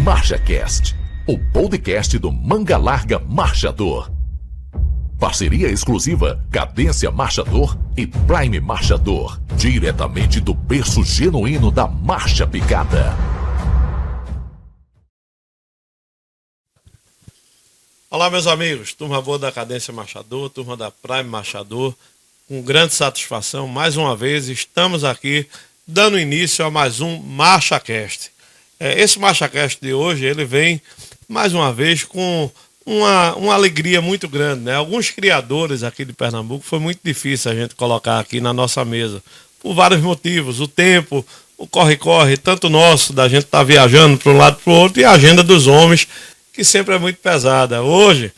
MarchaCast, o podcast do Manga Larga Marchador. Parceria exclusiva Cadência Marchador e Prime Marchador, diretamente do berço genuíno da marcha picada. Olá, meus amigos, turma boa da Cadência Marchador, turma da Prime Marchador. Com grande satisfação, mais uma vez, estamos aqui dando início a mais um MarchaCast. Esse MarchaCast de hoje, ele vem mais uma vez com uma alegria muito grande, né? Alguns criadores aqui de Pernambuco, foi muito difícil a gente colocar aqui na nossa mesa, por vários motivos, o tempo, o corre-corre, tanto nosso, da gente estar viajando para um lado para o outro, e a agenda dos homens, que sempre é muito pesada. Hoje,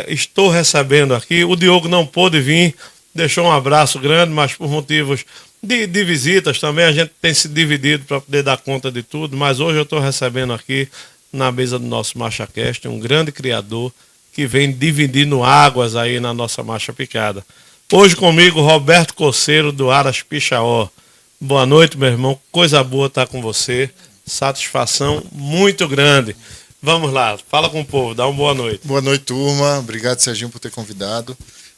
estou recebendo aqui, o Diogo não pôde vir, deixou um abraço grande, mas por motivos de visitas também, a gente tem se dividido para poder dar conta de tudo, mas hoje eu estou recebendo aqui, na mesa do nosso MarchaCast, um grande criador que vem dividindo águas aí na nossa marcha picada. Hoje comigo, Roberto Coceiro, do Aras Pichaó. Boa noite, meu irmão, coisa boa estar com você, satisfação muito grande. Vamos lá, fala com o povo, dá uma boa noite. Boa noite, turma, obrigado, Serginho, por ter convidado.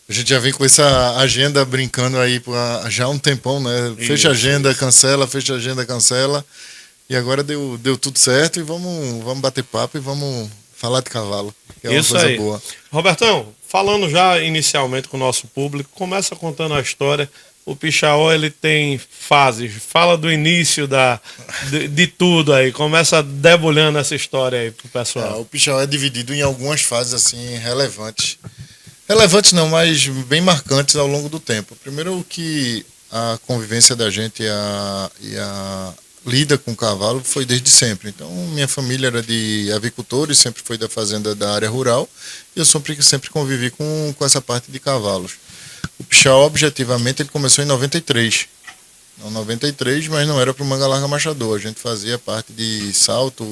A gente já vem com essa agenda brincando aí já há um tempão, né? Fecha a agenda, cancela, fecha a agenda, cancela. E agora deu tudo certo e vamos bater papo e vamos falar de cavalo, que é uma coisa aí. Boa. Robertão, falando já inicialmente com o nosso público, começa contando a história. O Pichaó, ele tem fases. Fala do início de tudo aí. Começa debulhando essa história aí pro pessoal. O Pichaó é dividido em algumas fases assim relevantes. Relevantes não, mas bem marcantes ao longo do tempo. Primeiro que a convivência da gente e a lida com o cavalo foi desde sempre. Então, minha família era de avicultores, sempre foi da fazenda da área rural, e eu sempre convivi com essa parte de cavalos. O Pichaó, objetivamente, ele começou em 93. Não 93, mas não era para o Manga Larga Marchador. A gente fazia parte de salto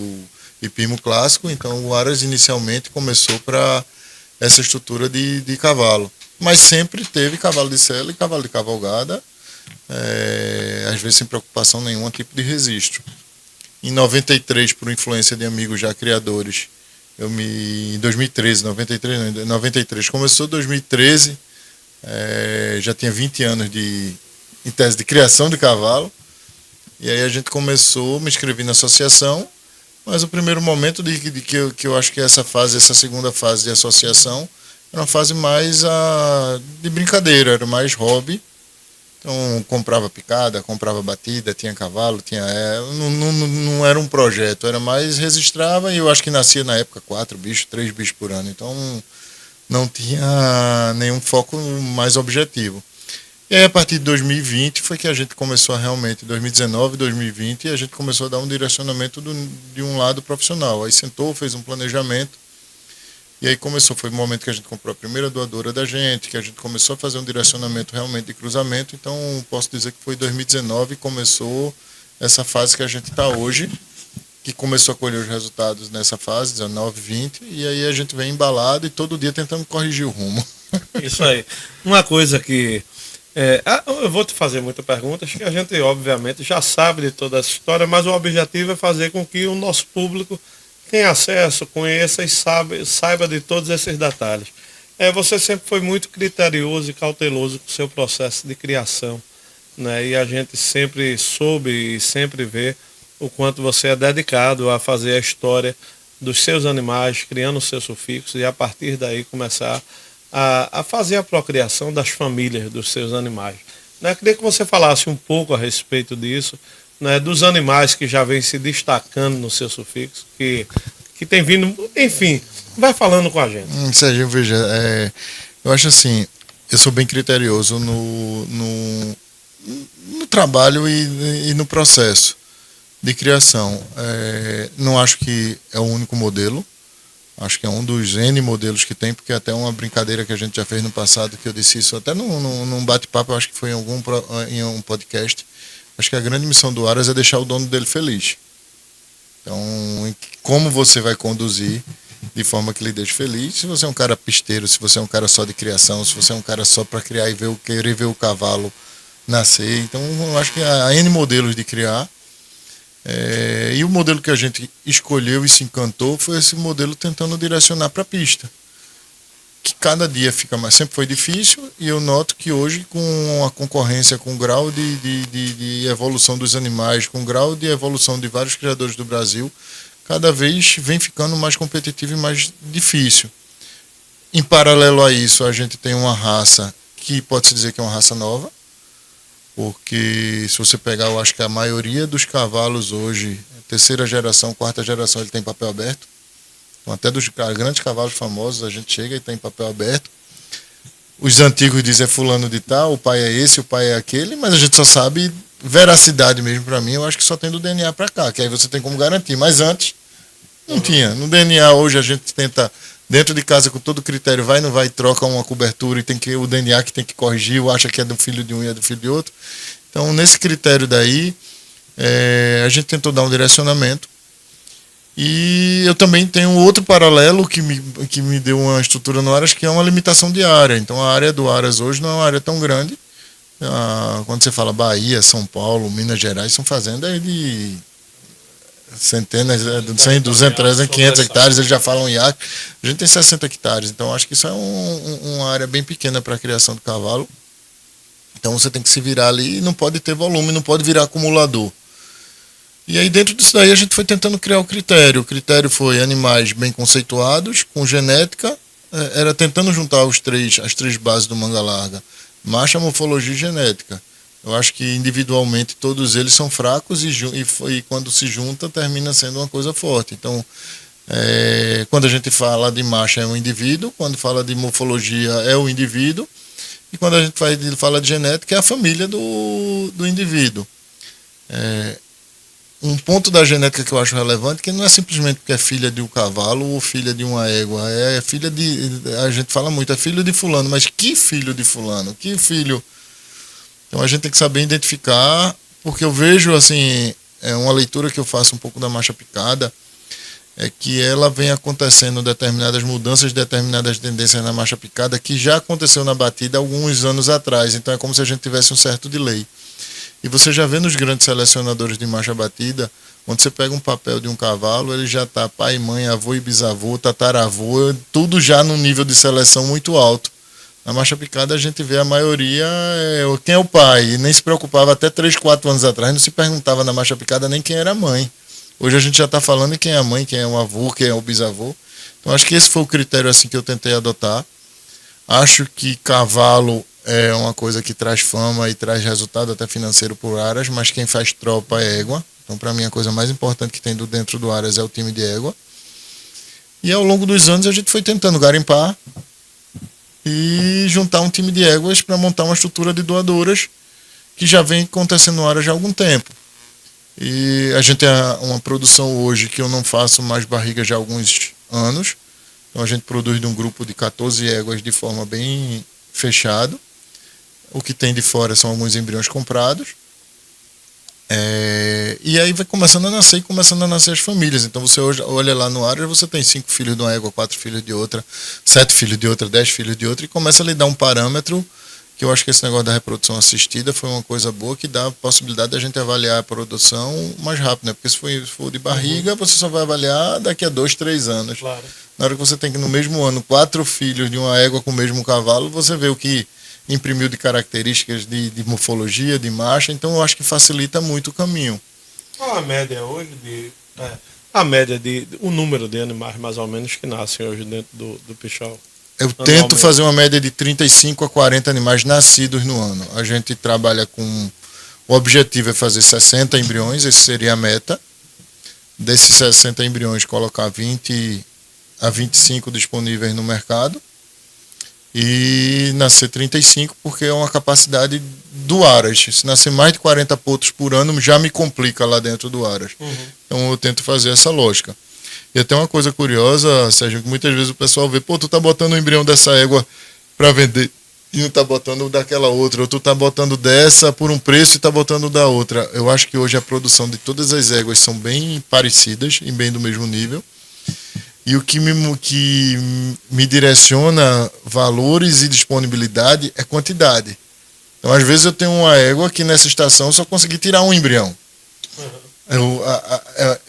e pimo clássico, então o Aras inicialmente começou para essa estrutura de cavalo. Mas sempre teve cavalo de sela e cavalo de cavalgada, às vezes sem preocupação nenhuma, tipo de registro. Em 93, por influência de amigos já criadores, em 2013, 93 começou 2013, já tinha 20 anos em tese de criação de cavalo, e aí a gente começou, me inscrevi na associação, mas o primeiro momento que eu acho que essa segunda fase de associação, era uma fase mais de brincadeira, era mais hobby. Então, comprava picada, comprava batida, tinha cavalo, não era um projeto, era mais registrava, e eu acho que nascia na época 3 bichos por ano, então não tinha nenhum foco mais objetivo. E aí, a partir de 2020 foi que a gente começou realmente, 2019, 2020, e a gente começou a dar um direcionamento de um lado profissional. Aí sentou, fez um planejamento, e aí foi o momento que a gente comprou a primeira doadora da gente, que a gente começou a fazer um direcionamento realmente de cruzamento. Então, posso dizer que foi 2019 que começou essa fase que a gente está hoje, que começou a colher os resultados nessa fase, 19, 20, e aí a gente vem embalado e todo dia tentando corrigir o rumo. Isso aí. Uma coisa que... eu vou te fazer muitas perguntas, que a gente, obviamente, já sabe de toda essa história, mas o objetivo é fazer com que o nosso público tenha acesso, conheça e saiba de todos esses detalhes. Você sempre foi muito criterioso e cauteloso com o seu processo de criação, né? E a gente sempre soube e sempre vê o quanto você é dedicado a fazer a história dos seus animais, criando os seus sufixos, e a partir daí começar a fazer a procriação das famílias dos seus animais. Eu queria que você falasse um pouco a respeito disso, né, dos animais que já vêm se destacando no seu sufixo, que tem vindo, enfim, vai falando com a gente. Serginho, veja, eu acho assim, eu sou bem criterioso no trabalho e no processo de criação. Não acho que é o único modelo, acho que é um dos N modelos que tem, porque até uma brincadeira que a gente já fez no passado, que eu disse isso até num bate-papo, eu acho que foi em um podcast. Acho que a grande missão do Aras é deixar o dono dele feliz. Então, como você vai conduzir de forma que lhe deixe feliz? Se você é um cara pisteiro, se você é um cara só de criação, se você é um cara só para criar e querer ver o cavalo nascer. Então, eu acho que há N modelos de criar. E o modelo que a gente escolheu e se encantou foi esse modelo tentando direcionar para a pista. Que cada dia fica mais. Sempre foi difícil, e eu noto que hoje, com a concorrência, com o grau de evolução dos animais, com o grau de evolução de vários criadores do Brasil, cada vez vem ficando mais competitivo e mais difícil. Em paralelo a isso, a gente tem uma raça que pode-se dizer que é uma raça nova, porque se você pegar, eu acho que a maioria dos cavalos hoje, terceira geração, quarta geração, ele tem papel aberto. Então, até dos grandes cavalos famosos, a gente chega e tem papel aberto. Os antigos dizem é fulano de tal, o pai é esse, o pai é aquele, mas a gente só sabe veracidade mesmo. Para mim, eu acho que só tem do DNA para cá, que aí você tem como garantir. Mas antes, não tinha. No DNA hoje a gente tenta, dentro de casa, com todo critério, vai, não vai, troca uma cobertura e tem que o DNA que tem que corrigir, ou acha que é do filho de um e é do filho de outro. Então, nesse critério daí, a gente tentou dar um direcionamento. E eu também tenho outro paralelo que me deu uma estrutura no Aras, que é uma limitação de área. Então, a área do Aras hoje não é uma área tão grande. Quando você fala Bahia, São Paulo, Minas Gerais, são fazendas de centenas, 100, 200, 300, 500 hectares, eles já falam IAC. A gente tem 60 hectares, então acho que isso é uma área bem pequena para a criação do cavalo. Então você tem que se virar ali e não pode ter volume, não pode virar acumulador. E aí dentro disso daí a gente foi tentando criar o critério. O critério foi animais bem conceituados, com genética, era tentando juntar as três bases do Manga Larga: marcha, morfologia e genética. Eu acho que individualmente todos eles são fracos e quando se junta termina sendo uma coisa forte. Então, quando a gente fala de marcha é um indivíduo, quando fala de morfologia é o indivíduo, e quando a gente fala de genética é a família do indivíduo. Um ponto da genética que eu acho relevante, que não é simplesmente porque é filha de um cavalo ou filha de uma égua, é filha a gente fala muito, é filho de fulano, mas que filho de fulano? Que filho? Então a gente tem que saber identificar, porque eu vejo, assim, uma leitura que eu faço um pouco da marcha picada, é que ela vem acontecendo determinadas mudanças, determinadas tendências na marcha picada, que já aconteceu na batida alguns anos atrás, então é como se a gente tivesse um certo delay. E você já vê nos grandes selecionadores de marcha batida, quando você pega um papel de um cavalo, ele já está pai, mãe, avô e bisavô, tataravô, tudo já num nível de seleção muito alto. Na marcha picada a gente vê a maioria, quem é o pai, e nem se preocupava até 3, 4 anos atrás, não se perguntava na marcha picada nem quem era a mãe. Hoje a gente já está falando em quem é a mãe, quem é o avô, quem é o bisavô. Então acho que esse foi o critério assim que eu tentei adotar. Acho que cavalo é uma coisa que traz fama e traz resultado até financeiro por Aras, mas quem faz tropa é égua. Então, para mim, a coisa mais importante que tem dentro do Aras é o time de égua. E ao longo dos anos a gente foi tentando garimpar e juntar um time de éguas para montar uma estrutura de doadoras que já vem acontecendo no Aras já há algum tempo. E a gente tem uma produção hoje que eu não faço mais barriga já há alguns anos. Então a gente produz de um grupo de 14 éguas de forma bem fechada. O que tem de fora são alguns embriões comprados. E aí vai começando a nascer as famílias. Então você hoje olha lá no Aras, você tem 5 filhos de uma égua, 4 filhos de outra, 7 filhos de outra, 10 filhos de outra, e começa a lhe dar um parâmetro que eu acho que esse negócio da reprodução assistida foi uma coisa boa, que dá a possibilidade da gente avaliar a produção mais rápido, né? Porque se for de barriga, você só vai avaliar daqui a 2, 3 anos. Claro. Na hora que você tem que no mesmo ano 4 filhos de uma égua com o mesmo cavalo, você vê o que imprimiu de características de morfologia, de marcha, então eu acho que facilita muito o caminho. Qual a média hoje o número de animais mais ou menos que nascem hoje dentro do Pichal? Eu tento fazer uma média de 35 a 40 animais nascidos no ano. A gente trabalha com... O objetivo é fazer 60 embriões, esse seria a meta. Desses 60 embriões, colocar 20 a 25 disponíveis no mercado. E nascer 35, porque é uma capacidade do Aras. Se nascer mais de 40 potros por ano, já me complica lá dentro do Aras. Então eu tento fazer essa lógica. E até uma coisa curiosa, Sérgio, que muitas vezes o pessoal vê, tu tá botando o embrião dessa égua para vender e não tá botando daquela outra, ou tu tá botando dessa por um preço e tá botando da outra. Eu acho que hoje a produção de todas as éguas são bem parecidas e bem do mesmo nível. E o que me direciona valores e disponibilidade é quantidade. Então, às vezes eu tenho uma égua que nessa estação eu só consegui tirar um embrião.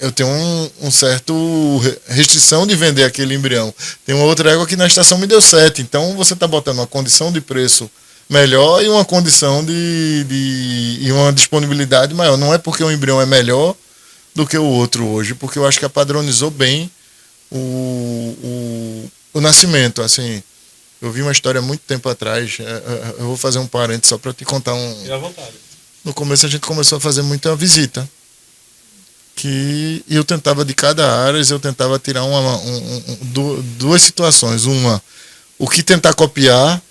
Eu tenho um certo restrição de vender aquele embrião. Tem uma outra égua que na estação me deu 7. Então você está botando uma condição de preço melhor e uma condição e uma disponibilidade maior. Não é porque o embrião é melhor do que o outro hoje, porque eu acho que padronizou bem o nascimento. Assim, eu vi uma história há muito tempo atrás. Eu vou fazer um parênteses só para te contar um. Fique à vontade. No começo a gente começou a fazer muita visita. Que eu tentava de cada área, eu tentava tirar duas situações. Uma, o que tentar copiar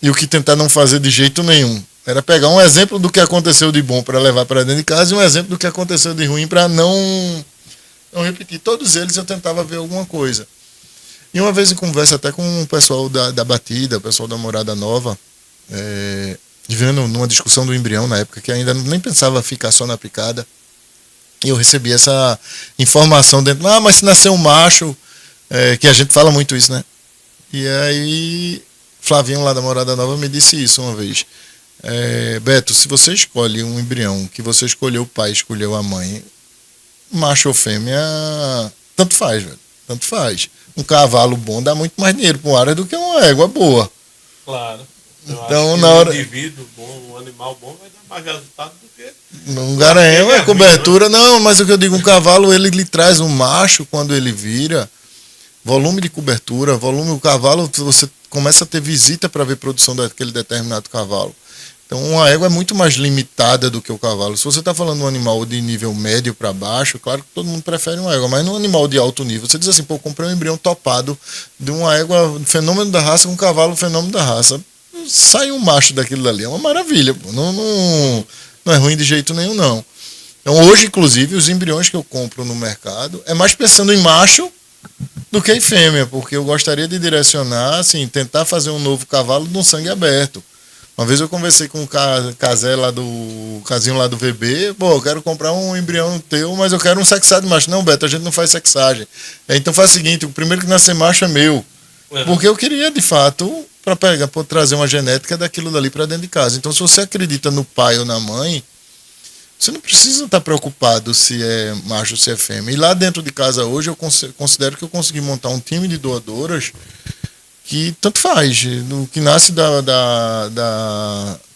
e o que tentar não fazer de jeito nenhum. Era pegar um exemplo do que aconteceu de bom para levar para dentro de casa e um exemplo do que aconteceu de ruim para não repetir. Todos eles eu tentava ver alguma coisa. E uma vez em conversa até com o pessoal da Batida, o pessoal da Morada Nova, vendo numa discussão do embrião na época, que ainda nem pensava ficar só na picada, e eu recebi essa informação dentro, mas se nascer um macho, que a gente fala muito isso, né? E aí, Flavinho lá da Morada Nova me disse isso uma vez. Beto, se você escolhe um embrião, que você escolheu o pai, escolheu a mãe, macho ou fêmea, tanto faz, velho. Tanto faz. Um cavalo bom dá muito mais dinheiro para um área do que uma égua boa. Claro. Então, na hora. Um indivíduo bom, um animal bom vai dar mais resultado do que. Um garanhão é cobertura, não, mas o que eu digo, um cavalo ele lhe traz um macho quando ele vira, volume de cobertura, o cavalo, você começa a ter visita para ver produção daquele determinado cavalo. Então, uma égua é muito mais limitada do que o cavalo. Se você está falando de um animal de nível médio para baixo, claro que todo mundo prefere uma égua, mas num animal de alto nível, você diz assim, pô, comprei um embrião topado de uma égua fenômeno da raça com um cavalo fenômeno da raça. Sai um macho daquilo dali, é uma maravilha, pô. Não é ruim de jeito nenhum, não. Então, hoje, inclusive, os embriões que eu compro no mercado é mais pensando em macho do que em fêmea, porque eu gostaria de direcionar, assim, tentar fazer um novo cavalo de um sangue aberto. Uma vez eu conversei com um casinho lá do VB, pô, eu quero comprar um embrião teu, mas eu quero um sexado macho. Não, Beto, a gente não faz sexagem. Então faz o seguinte, o primeiro que nascer macho é meu. Porque eu queria, de fato, para trazer uma genética daquilo dali para dentro de casa. Então, se você acredita no pai ou na mãe, você não precisa estar preocupado se é macho ou se é fêmea. E lá dentro de casa hoje, eu considero que eu consegui montar um time de doadoras que tanto faz. O que nasce da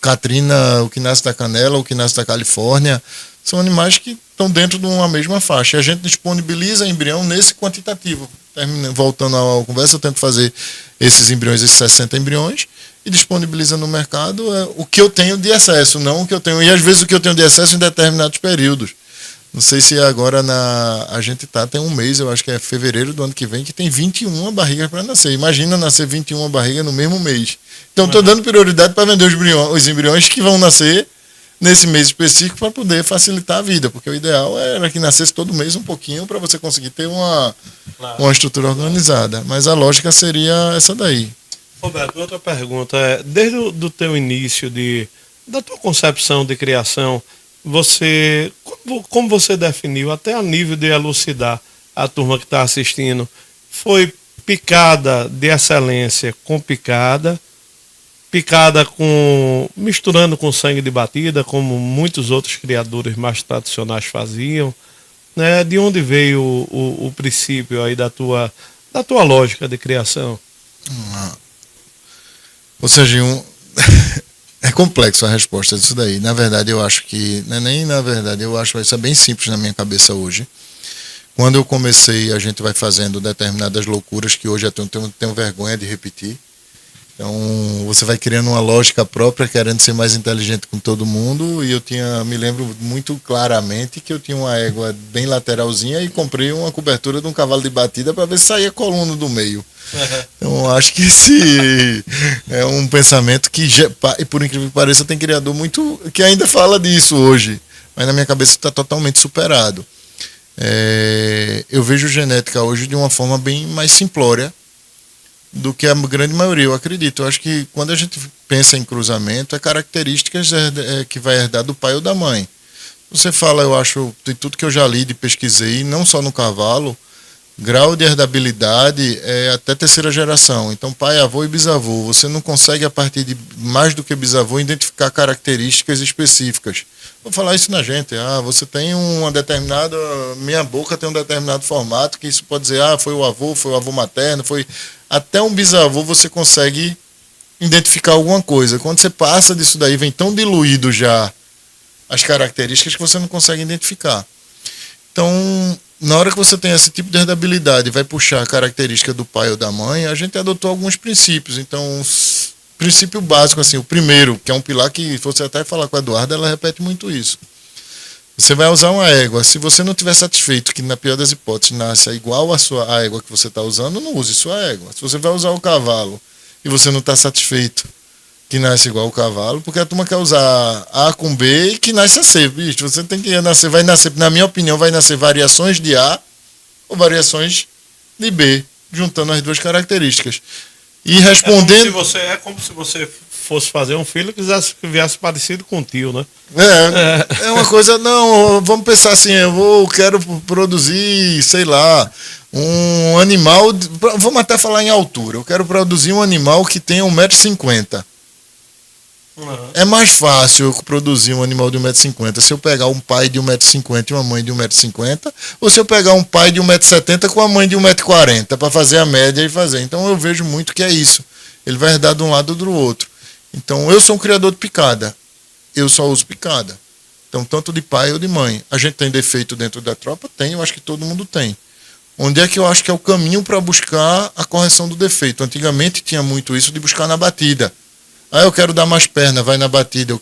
Catrina, o que nasce da Canela, o que nasce da Califórnia, são animais que estão dentro de uma mesma faixa. E a gente disponibiliza embrião nesse quantitativo. Voltando à conversa, eu tento fazer esses embriões, esses 60 embriões, e disponibiliza no mercado o que eu tenho de excesso, não o que eu tenho. E às vezes o que eu tenho de excesso em determinados períodos. Não sei se agora a gente tem um mês, eu acho que é fevereiro do ano que vem, que tem 21 barrigas para nascer. Imagina nascer 21 barrigas no mesmo mês. Então estou dando prioridade para vender os embriões que vão nascer nesse mês específico para poder facilitar a vida, porque o ideal era que nascesse todo mês um pouquinho para você conseguir ter uma estrutura organizada. Mas a lógica seria essa daí. Roberto, outra pergunta. Desde o teu início da tua concepção de criação, como você definiu, até a nível de elucidar a turma que está assistindo, foi picada de excelência com picada misturando com sangue de batida, como muitos outros criadores mais tradicionais faziam, né? De onde veio o princípio aí da tua lógica de criação? Ou seja, é complexo a resposta disso daí. Na verdade, eu acho que... eu acho que isso é bem simples na minha cabeça hoje. Quando eu comecei, a gente vai fazendo determinadas loucuras que hoje eu tenho vergonha de repetir. Então, você vai criando uma lógica própria, querendo ser mais inteligente com todo mundo. E me lembro muito claramente que eu tinha uma égua bem lateralzinha e comprei uma cobertura de um cavalo de batida para ver se saía coluna do meio. Então, acho que esse é um pensamento que, por incrível que pareça, tem criador muito que ainda fala disso hoje. Mas na minha cabeça está totalmente superado. Eu vejo genética hoje de uma forma bem mais simplória do que a grande maioria, eu acredito. Eu acho que quando a gente pensa em cruzamento, é características que vai herdar do pai ou da mãe. Você fala, eu acho, de tudo que eu já li e pesquisei, não só no cavalo, grau de herdabilidade é até terceira geração. Então, pai, avô e bisavô. Você não consegue, a partir de mais do que bisavô, identificar características específicas. Vou falar isso na gente. Você tem uma determinada. Minha boca tem um determinado formato, que isso pode dizer, foi o avô materno, foi. Até um bisavô você consegue identificar alguma coisa. Quando você passa disso daí, vem tão diluído já as características que você não consegue identificar. Então, na hora que você tem esse tipo de herdabilidade, vai puxar a característica do pai ou da mãe, a gente adotou alguns princípios. Então, princípio básico, assim, o primeiro, que é um pilar que você até falar com a Eduarda, ela repete muito isso. Você vai usar uma égua, se você não estiver satisfeito, que na pior das hipóteses nasça igual a égua que você está usando, não use sua égua. Se você vai usar o cavalo e você não está satisfeito, que nasce igual o cavalo, porque a turma quer usar A com B e que nasce a C. Bicho, você tem que nascer, vai nascer, na minha opinião, vai nascer variações de A ou variações de B, juntando as duas características. E respondendo. É como se você fosse fazer um filho que viesse parecido com o tio, né? É uma coisa, não, vamos pensar assim, quero produzir, sei lá, um animal, vamos até falar em altura, eu quero produzir um animal que tenha 1,50 m. É mais fácil eu produzir um animal de 1,50 m se eu pegar um pai de 1,50 m e uma mãe de 1,50 m, ou se eu pegar um pai de 1,70 m com a mãe de 1,40 m, para fazer a média e fazer. Então eu vejo muito que é isso. Ele vai herdar de um lado ou do outro. Então eu sou um criador de picada. Eu só uso picada. Então tanto de pai ou de mãe. A gente tem defeito dentro da tropa? Tem, eu acho que todo mundo tem. Onde é que eu acho que é o caminho para buscar a correção do defeito? Antigamente tinha muito isso de buscar na batida. Eu quero dar mais perna, vai na batida.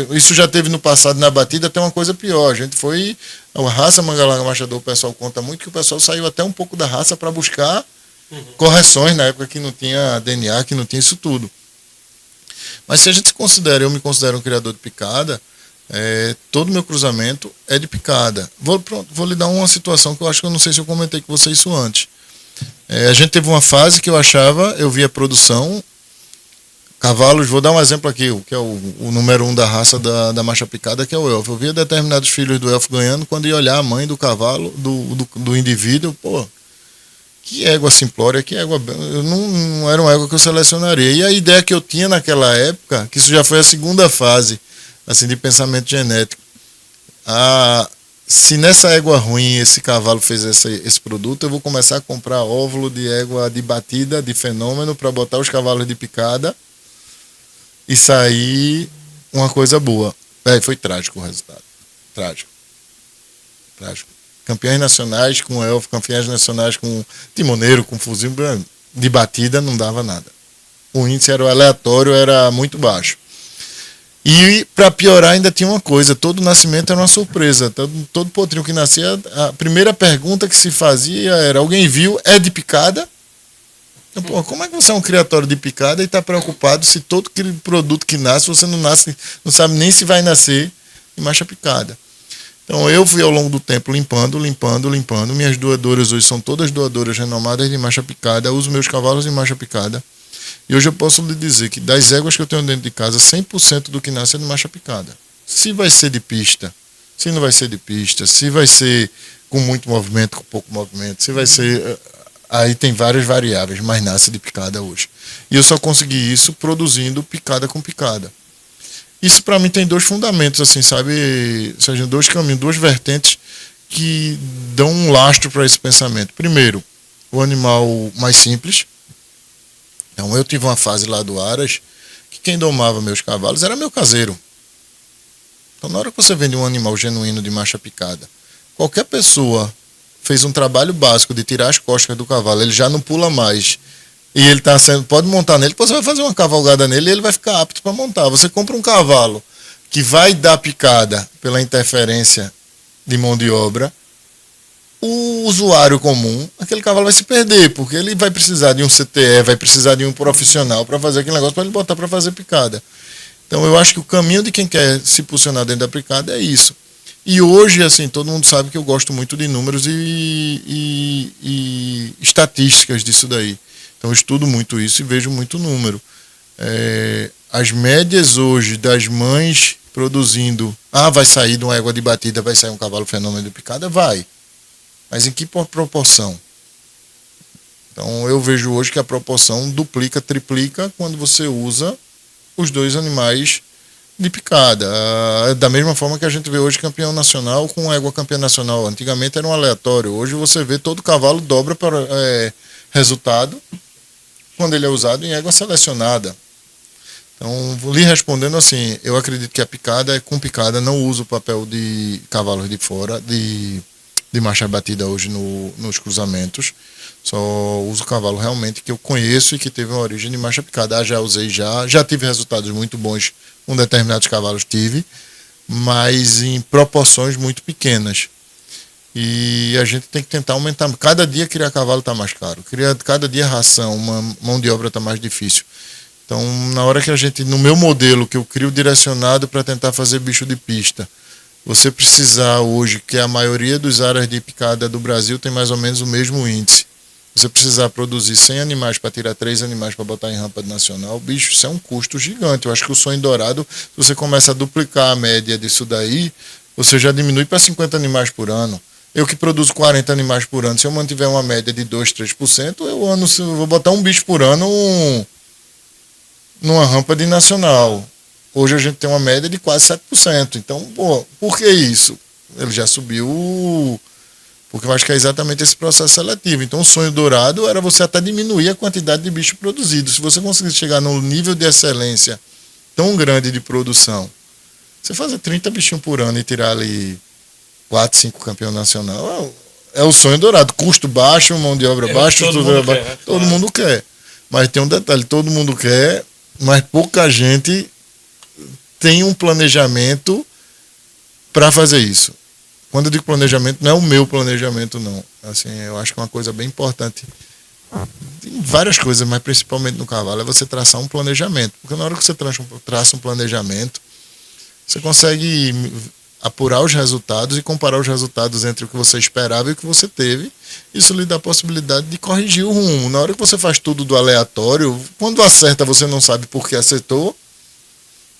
Isso já teve no passado na batida, tem uma coisa pior. A gente foi. A raça Mangalarga Machador, o pessoal conta muito que o pessoal saiu até um pouco da raça para buscar correções na época que não tinha DNA, que não tinha isso tudo. Mas se a gente se considera, eu me considero um criador de picada, todo meu cruzamento é de picada. Vou lhe dar uma situação que eu acho que eu não sei se eu comentei com você isso antes. A gente teve uma fase que eu via produção. Cavalos, vou dar um exemplo aqui, que é o número 1 da raça da marcha picada, que é o elfo. Eu via determinados filhos do elfo ganhando, quando ia olhar a mãe do cavalo, do indivíduo, que égua simplória, que égua. Não era uma égua que eu selecionaria. E a ideia que eu tinha naquela época, que isso já foi a segunda fase, assim, de pensamento genético. Se nessa égua ruim esse cavalo fez esse produto, eu vou começar a comprar óvulo de égua de batida, de fenômeno, para botar os cavalos de picada e sair uma coisa boa. Foi trágico o resultado. Trágico. Campeões nacionais com elfo, campeões nacionais com timoneiro, com fuzil de batida, não dava nada. O índice era aleatório, era muito baixo. E para piorar ainda tinha uma coisa, todo nascimento era uma surpresa. Todo potrinho que nascia, a primeira pergunta que se fazia era: alguém viu? É de picada? Então, como é que você é um criatório de picada e está preocupado se todo produto que nasce, você não sabe nem se vai nascer de marcha picada? Então eu fui ao longo do tempo limpando. Minhas doadoras hoje são todas doadoras renomadas de marcha picada. Eu uso meus cavalos de marcha picada. E hoje eu posso lhe dizer que das éguas que eu tenho dentro de casa, 100% do que nasce é de marcha picada. Se vai ser de pista, se não vai ser de pista, se vai ser com muito movimento, com pouco movimento, se vai ser... Aí tem várias variáveis, mas nasce de picada hoje. E eu só consegui isso produzindo picada com picada. Isso para mim tem dois fundamentos, assim, sabe? Ou seja, dois caminhos, duas vertentes que dão um lastro para esse pensamento. Primeiro, o animal mais simples. Então eu tive uma fase lá do Aras que quem domava meus cavalos era meu caseiro. Então na hora que você vende um animal genuíno de marcha picada, qualquer pessoa fez um trabalho básico de tirar as costas do cavalo, ele já não pula mais. E ele pode montar nele, depois você vai fazer uma cavalgada nele e ele vai ficar apto para montar. Você compra um cavalo que vai dar picada pela interferência de mão de obra, o usuário comum, aquele cavalo vai se perder, porque ele vai precisar de um CTE, vai precisar de um profissional para fazer aquele negócio, para ele botar para fazer picada. Então eu acho que o caminho de quem quer se posicionar dentro da picada é isso. E hoje, assim, todo mundo sabe que eu gosto muito de números e estatísticas disso daí. Então eu estudo muito isso e vejo muito número. As médias hoje das mães produzindo... vai sair de uma égua de batida, vai sair um cavalo fenômeno de picada? Vai. Mas em que proporção? Então eu vejo hoje que a proporção duplica, triplica quando você usa os dois animais de picada. Da mesma forma que a gente vê hoje campeão nacional com égua campeã nacional. Antigamente era um aleatório. Hoje você vê todo cavalo dobra para resultado quando ele é usado em égua selecionada. Então, lhe respondendo assim, eu acredito que a picada com picada, não uso o papel de cavalos de fora, de marcha batida hoje nos cruzamentos. Só uso cavalo realmente que eu conheço e que teve uma origem de marcha picada. Já usei já tive resultados muito bons com determinados cavalos, mas em proporções muito pequenas. E a gente tem que tentar aumentar. Cada dia criar cavalo está mais caro. Cada dia ração, uma mão de obra está mais difícil. Então, na hora que a gente, no meu modelo, que eu crio direcionado para tentar fazer bicho de pista, você precisar hoje, que a maioria dos áreas de picada do Brasil tem mais ou menos o mesmo índice. Você precisar produzir 100 animais para tirar 3 animais para botar em rampa nacional, bicho, isso é um custo gigante. Eu acho que o sonho dourado, se você começa a duplicar a média disso daí, você já diminui para 50 animais por ano. Eu que produzo 40 animais por ano, se eu mantiver uma média de 2, 3%, eu vou botar um bicho por ano numa rampa de nacional. Hoje a gente tem uma média de quase 7%. Então, por que isso? Ele já subiu, porque eu acho que é exatamente esse processo seletivo. Então, o sonho dourado era você até diminuir a quantidade de bicho produzido. Se você conseguir chegar num nível de excelência tão grande de produção, você fazer 30 bichinhos por ano e tirar ali 4, 5 campeão nacional, é o sonho dourado. Custo baixo, mão de obra baixa, todo mundo quer. Mas tem um detalhe, todo mundo quer, mas pouca gente tem um planejamento para fazer isso. Quando eu digo planejamento, não é o meu planejamento, não. Assim, eu acho que é uma coisa bem importante. Tem várias coisas, mas principalmente no cavalo, é você traçar um planejamento. Porque na hora que você traça um planejamento, você consegue apurar os resultados e comparar os resultados entre o que você esperava e o que você teve. Isso lhe dá a possibilidade de corrigir o rumo. Na hora que você faz tudo do aleatório, quando acerta você não sabe por que acertou,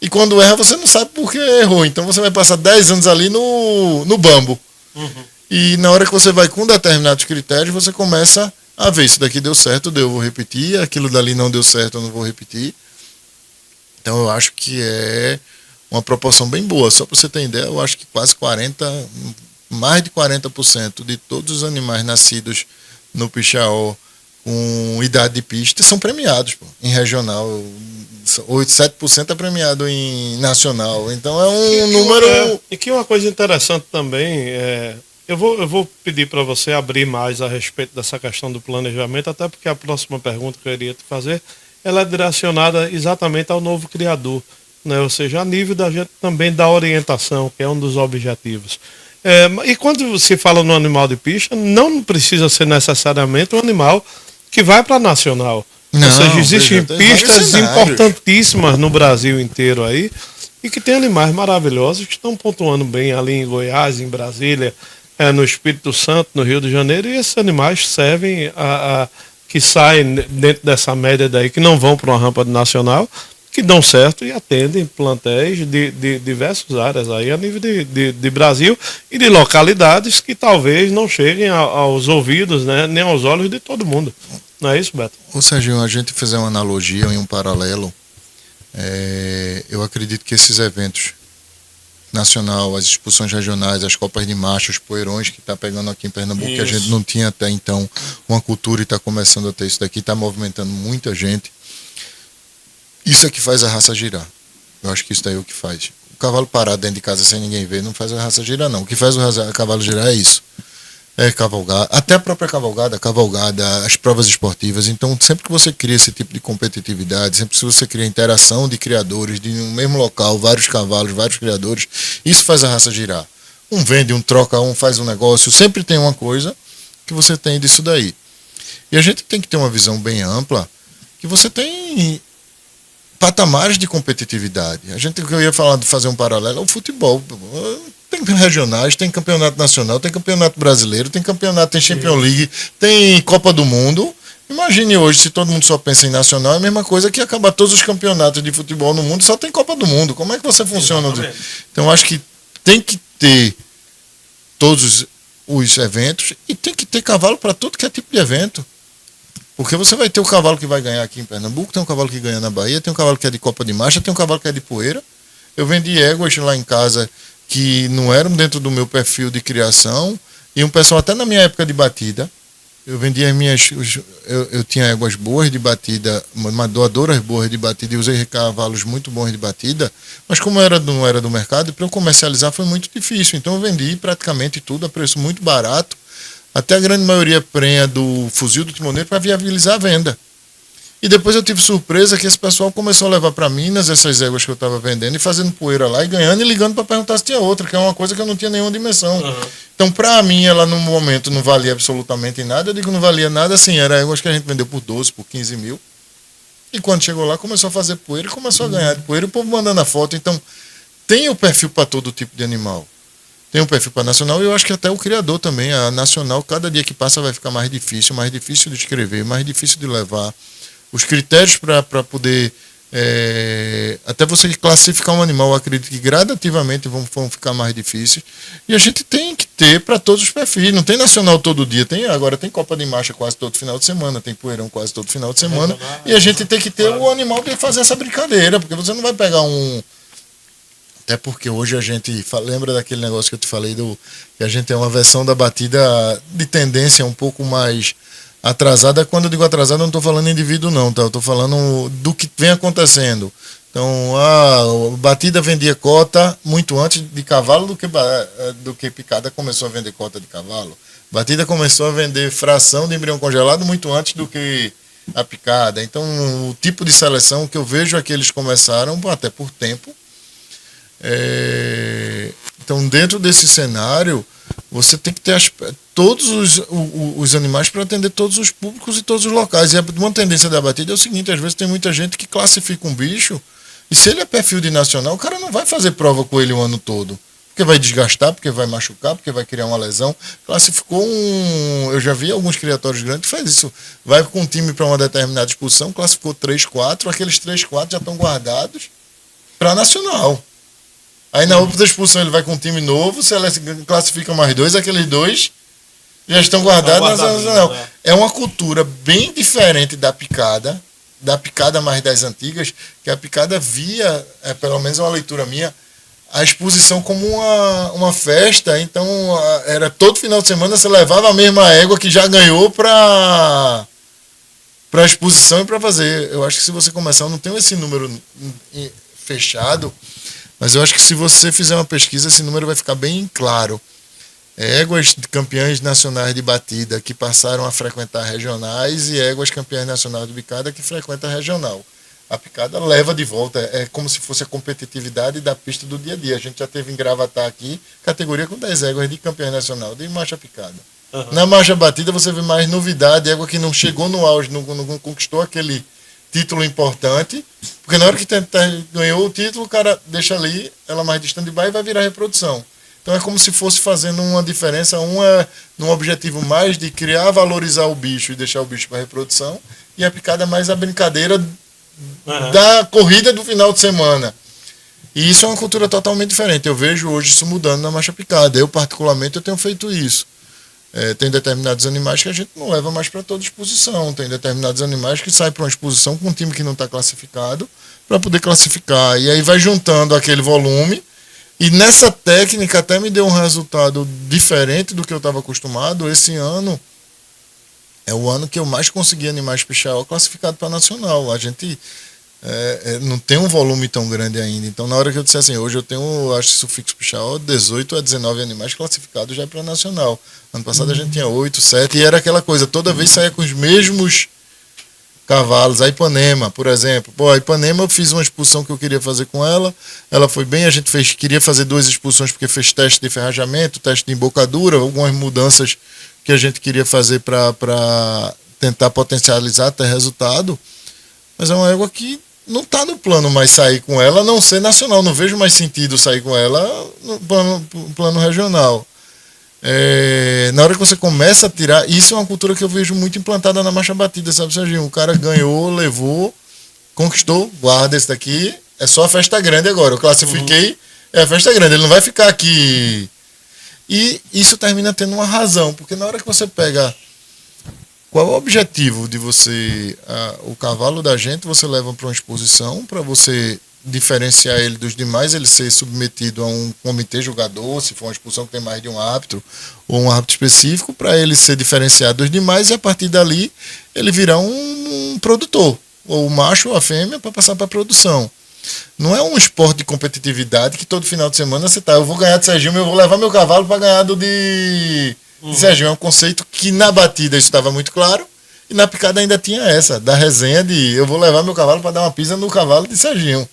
e quando erra você não sabe por que errou. Então você vai passar 10 anos ali no bambo. Uhum. E na hora que você vai com determinados critérios, você começa a ver, isso daqui deu certo, eu vou repetir, aquilo dali não deu certo, eu não vou repetir. Então eu acho que é uma proporção bem boa. Só para você ter ideia, eu acho que mais de 40% de todos os animais nascidos no Pichaó com idade de pista são premiados, em regional. 7% é premiado em nacional. Então é um número... E que uma coisa interessante também, eu vou pedir para você abrir mais a respeito dessa questão do planejamento, até porque a próxima pergunta que eu iria te fazer, ela é direcionada exatamente ao novo criador, né? Ou seja, a nível da gente também da orientação, que é um dos objetivos. E quando se fala no animal de pista, não precisa ser necessariamente um animal que vai para nacional. Não, ou seja, existem pistas importantíssimas no Brasil inteiro aí e que tem animais maravilhosos que estão pontuando bem ali em Goiás, em Brasília, no Espírito Santo, no Rio de Janeiro, e esses animais servem que saem dentro dessa média daí, que não vão para uma rampa nacional, que dão certo e atendem plantéis de diversas áreas aí a nível de Brasil e de localidades que talvez não cheguem aos ouvidos, né, nem aos olhos de todo mundo. Não é isso, Beto? Ou seja, a gente fizer uma analogia e um paralelo, eu acredito que esses eventos nacional, as expulsões regionais, as copas de macho, os poeirões que está pegando aqui em Pernambuco, isso, que a gente não tinha até então uma cultura e está começando a ter isso daqui, está movimentando muita gente. Isso é que faz a raça girar. Eu acho que isso daí é o que faz. O cavalo parado dentro de casa sem ninguém ver não faz a raça girar, não. O que faz o cavalo girar é isso. É cavalgar, até a própria cavalgada, as provas esportivas. Então, sempre que você cria esse tipo de competitividade, sempre que você cria interação de criadores, de um mesmo local, vários cavalos, vários criadores, isso faz a raça girar. Um vende, um troca, um faz um negócio, sempre tem uma coisa que você tem disso daí. E a gente tem que ter uma visão bem ampla, que você tem patamares de competitividade. Eu ia falar de fazer um paralelo ao futebol. Tem regionais, tem campeonato nacional, tem campeonato brasileiro, tem campeonato, tem Champions League, tem Copa do Mundo. Imagine hoje, se todo mundo só pensa em nacional, é a mesma coisa que acabar todos os campeonatos de futebol no mundo, só tem Copa do Mundo. Como é que você funciona? Exatamente. Então, eu acho que tem que ter todos os eventos e tem que ter cavalo para todo que é tipo de evento. Porque você vai ter o cavalo que vai ganhar aqui em Pernambuco, tem um cavalo que ganha na Bahia, tem um cavalo que é de Copa de Marcha, tem um cavalo que é de poeira. Eu vendi éguas lá em casa que não eram dentro do meu perfil de criação, e um pessoal até na minha época de batida, eu vendia as minhas. Eu tinha éguas boas de batida, doadoras boas de batida, e usei cavalos muito bons de batida, mas como não era do mercado, para eu comercializar foi muito difícil. Então eu vendi praticamente tudo a preço muito barato, até a grande maioria prenha do fuzil do timoneiro para viabilizar a venda. E depois eu tive surpresa que esse pessoal começou a levar para Minas essas éguas que eu estava vendendo e fazendo poeira lá e ganhando e ligando para perguntar se tinha outra, que é uma coisa que eu não tinha nenhuma dimensão. Então, para mim, ela no momento não valia absolutamente nada. Eu digo não valia nada, assim, era éguas que a gente vendeu por 12, por 15 mil. E quando chegou lá, começou a fazer poeira e começou a ganhar de poeira, e o povo mandando a foto. Então, tem o perfil para todo tipo de animal. Tem um perfil para nacional, e eu acho que até o criador também. A nacional, cada dia que passa, vai ficar mais difícil de escrever, mais difícil de levar. Os critérios para poder, até você classificar um animal, eu acredito que gradativamente vão ficar mais difíceis. E a gente tem que ter para todos os perfis. Não tem nacional todo dia, agora tem Copa de Marcha quase todo final de semana, tem poeirão quase todo final de semana. E a gente tem que ter o animal para fazer essa brincadeira, porque você não vai pegar um... Até porque hoje a gente lembra daquele negócio que eu te falei, que a gente tem uma versão da batida de tendência um pouco mais atrasada. Quando eu digo atrasada, eu não estou falando indivíduo não, tá? Eu estou falando do que vem acontecendo. Então, a batida vendia cota muito antes de cavalo do que picada começou a vender cota de cavalo. Batida começou a vender fração de embrião congelado muito antes do que a picada. Então, o tipo de seleção que eu vejo é que eles começaram, até por tempo. Então, dentro desse cenário, você tem que ter todos os animais para atender todos os públicos e todos os locais. E uma tendência da batida é o seguinte: às vezes tem muita gente que classifica um bicho, e se ele é perfil de nacional, o cara não vai fazer prova com ele o ano todo, porque vai desgastar, porque vai machucar, porque vai criar uma lesão. Classificou eu já vi alguns criatórios grandes que faz isso. Vai com um time para uma determinada exposição, classificou 3, 4, aqueles 3, 4 já estão guardados para nacional. Aí na outra expulsão ele vai com um time novo, se ela classifica mais 2, aqueles 2 já estão guardados. Não. É uma cultura bem diferente da picada mais das antigas, que a picada via, pelo menos é uma leitura minha, a exposição como uma festa. Então era todo final de semana você levava a mesma égua que já ganhou para a exposição e para fazer. Eu acho que se você começar, eu não tenho esse número fechado, mas eu acho que se você fizer uma pesquisa, esse número vai ficar bem claro. Éguas de campeãs nacionais de batida que passaram a frequentar regionais e éguas campeãs nacionais de picada que frequentam regional. A picada leva de volta, é como se fosse a competitividade da pista do dia a dia. A gente já teve em Gravatá aqui, categoria com 10 éguas de campeã nacional, de marcha picada. Na marcha batida você vê mais novidade, égua que não chegou no auge, não conquistou aquele título importante, porque na hora que ganhou o título, o cara deixa ali, ela mais de stand-by e vai virar reprodução. Então é como se fosse fazendo uma diferença, num objetivo mais de criar, valorizar o bicho e deixar o bicho para reprodução, e a picada mais a brincadeira da corrida do final de semana. E isso é uma cultura totalmente diferente. Eu vejo hoje isso mudando na marcha picada. Eu, particularmente, eu tenho feito isso. Tem determinados animais que a gente não leva mais para toda exposição. Tem determinados animais que saem para uma exposição com um time que não está classificado para poder classificar. E aí vai juntando aquele volume. E nessa técnica até me deu um resultado diferente do que eu estava acostumado. Esse ano é o ano que eu mais consegui animais pichau classificados para nacional. A gente não tem um volume tão grande ainda. Então, na hora que eu disse assim, hoje eu tenho, acho que sufixo pichau, 18 a 19 animais classificados já para nacional. Ano passado a gente tinha 8, 7, e era aquela coisa, toda vez saía com os mesmos cavalos. A Ipanema, por exemplo. A Ipanema eu fiz uma expulsão que eu queria fazer com ela, ela foi bem, a gente queria fazer 2 expulsões porque fez teste de ferrajamento, teste de embocadura, algumas mudanças que a gente queria fazer para tentar potencializar até resultado. Mas é uma égua que não está no plano mais sair com ela, a não ser nacional. Não vejo mais sentido sair com ela no plano regional. Na hora que você começa a tirar, isso é uma cultura que eu vejo muito implantada na marcha batida, sabe, Serginho? O cara ganhou, levou, conquistou, guarda esse daqui, é só a festa grande agora. Eu classifiquei, é a festa grande, ele não vai ficar aqui. E isso termina tendo uma razão, porque na hora que você pega qual é o objetivo de você, o cavalo da gente, você leva para uma exposição, para você diferenciar ele dos demais, ele ser submetido a um comitê julgador, se for uma expulsão que tem mais de um árbitro, ou um árbitro específico, para ele ser diferenciado dos demais, e a partir dali ele virar um produtor, ou o macho ou a fêmea, para passar para a produção. Não é um esporte de competitividade que todo final de semana você tá, eu vou ganhar de Serginho, eu vou levar meu cavalo para ganhar do de Serginho. É um conceito que na batida isso estava muito claro, e na picada ainda tinha essa, da resenha de eu vou levar meu cavalo para dar uma pisa no cavalo de Serginho.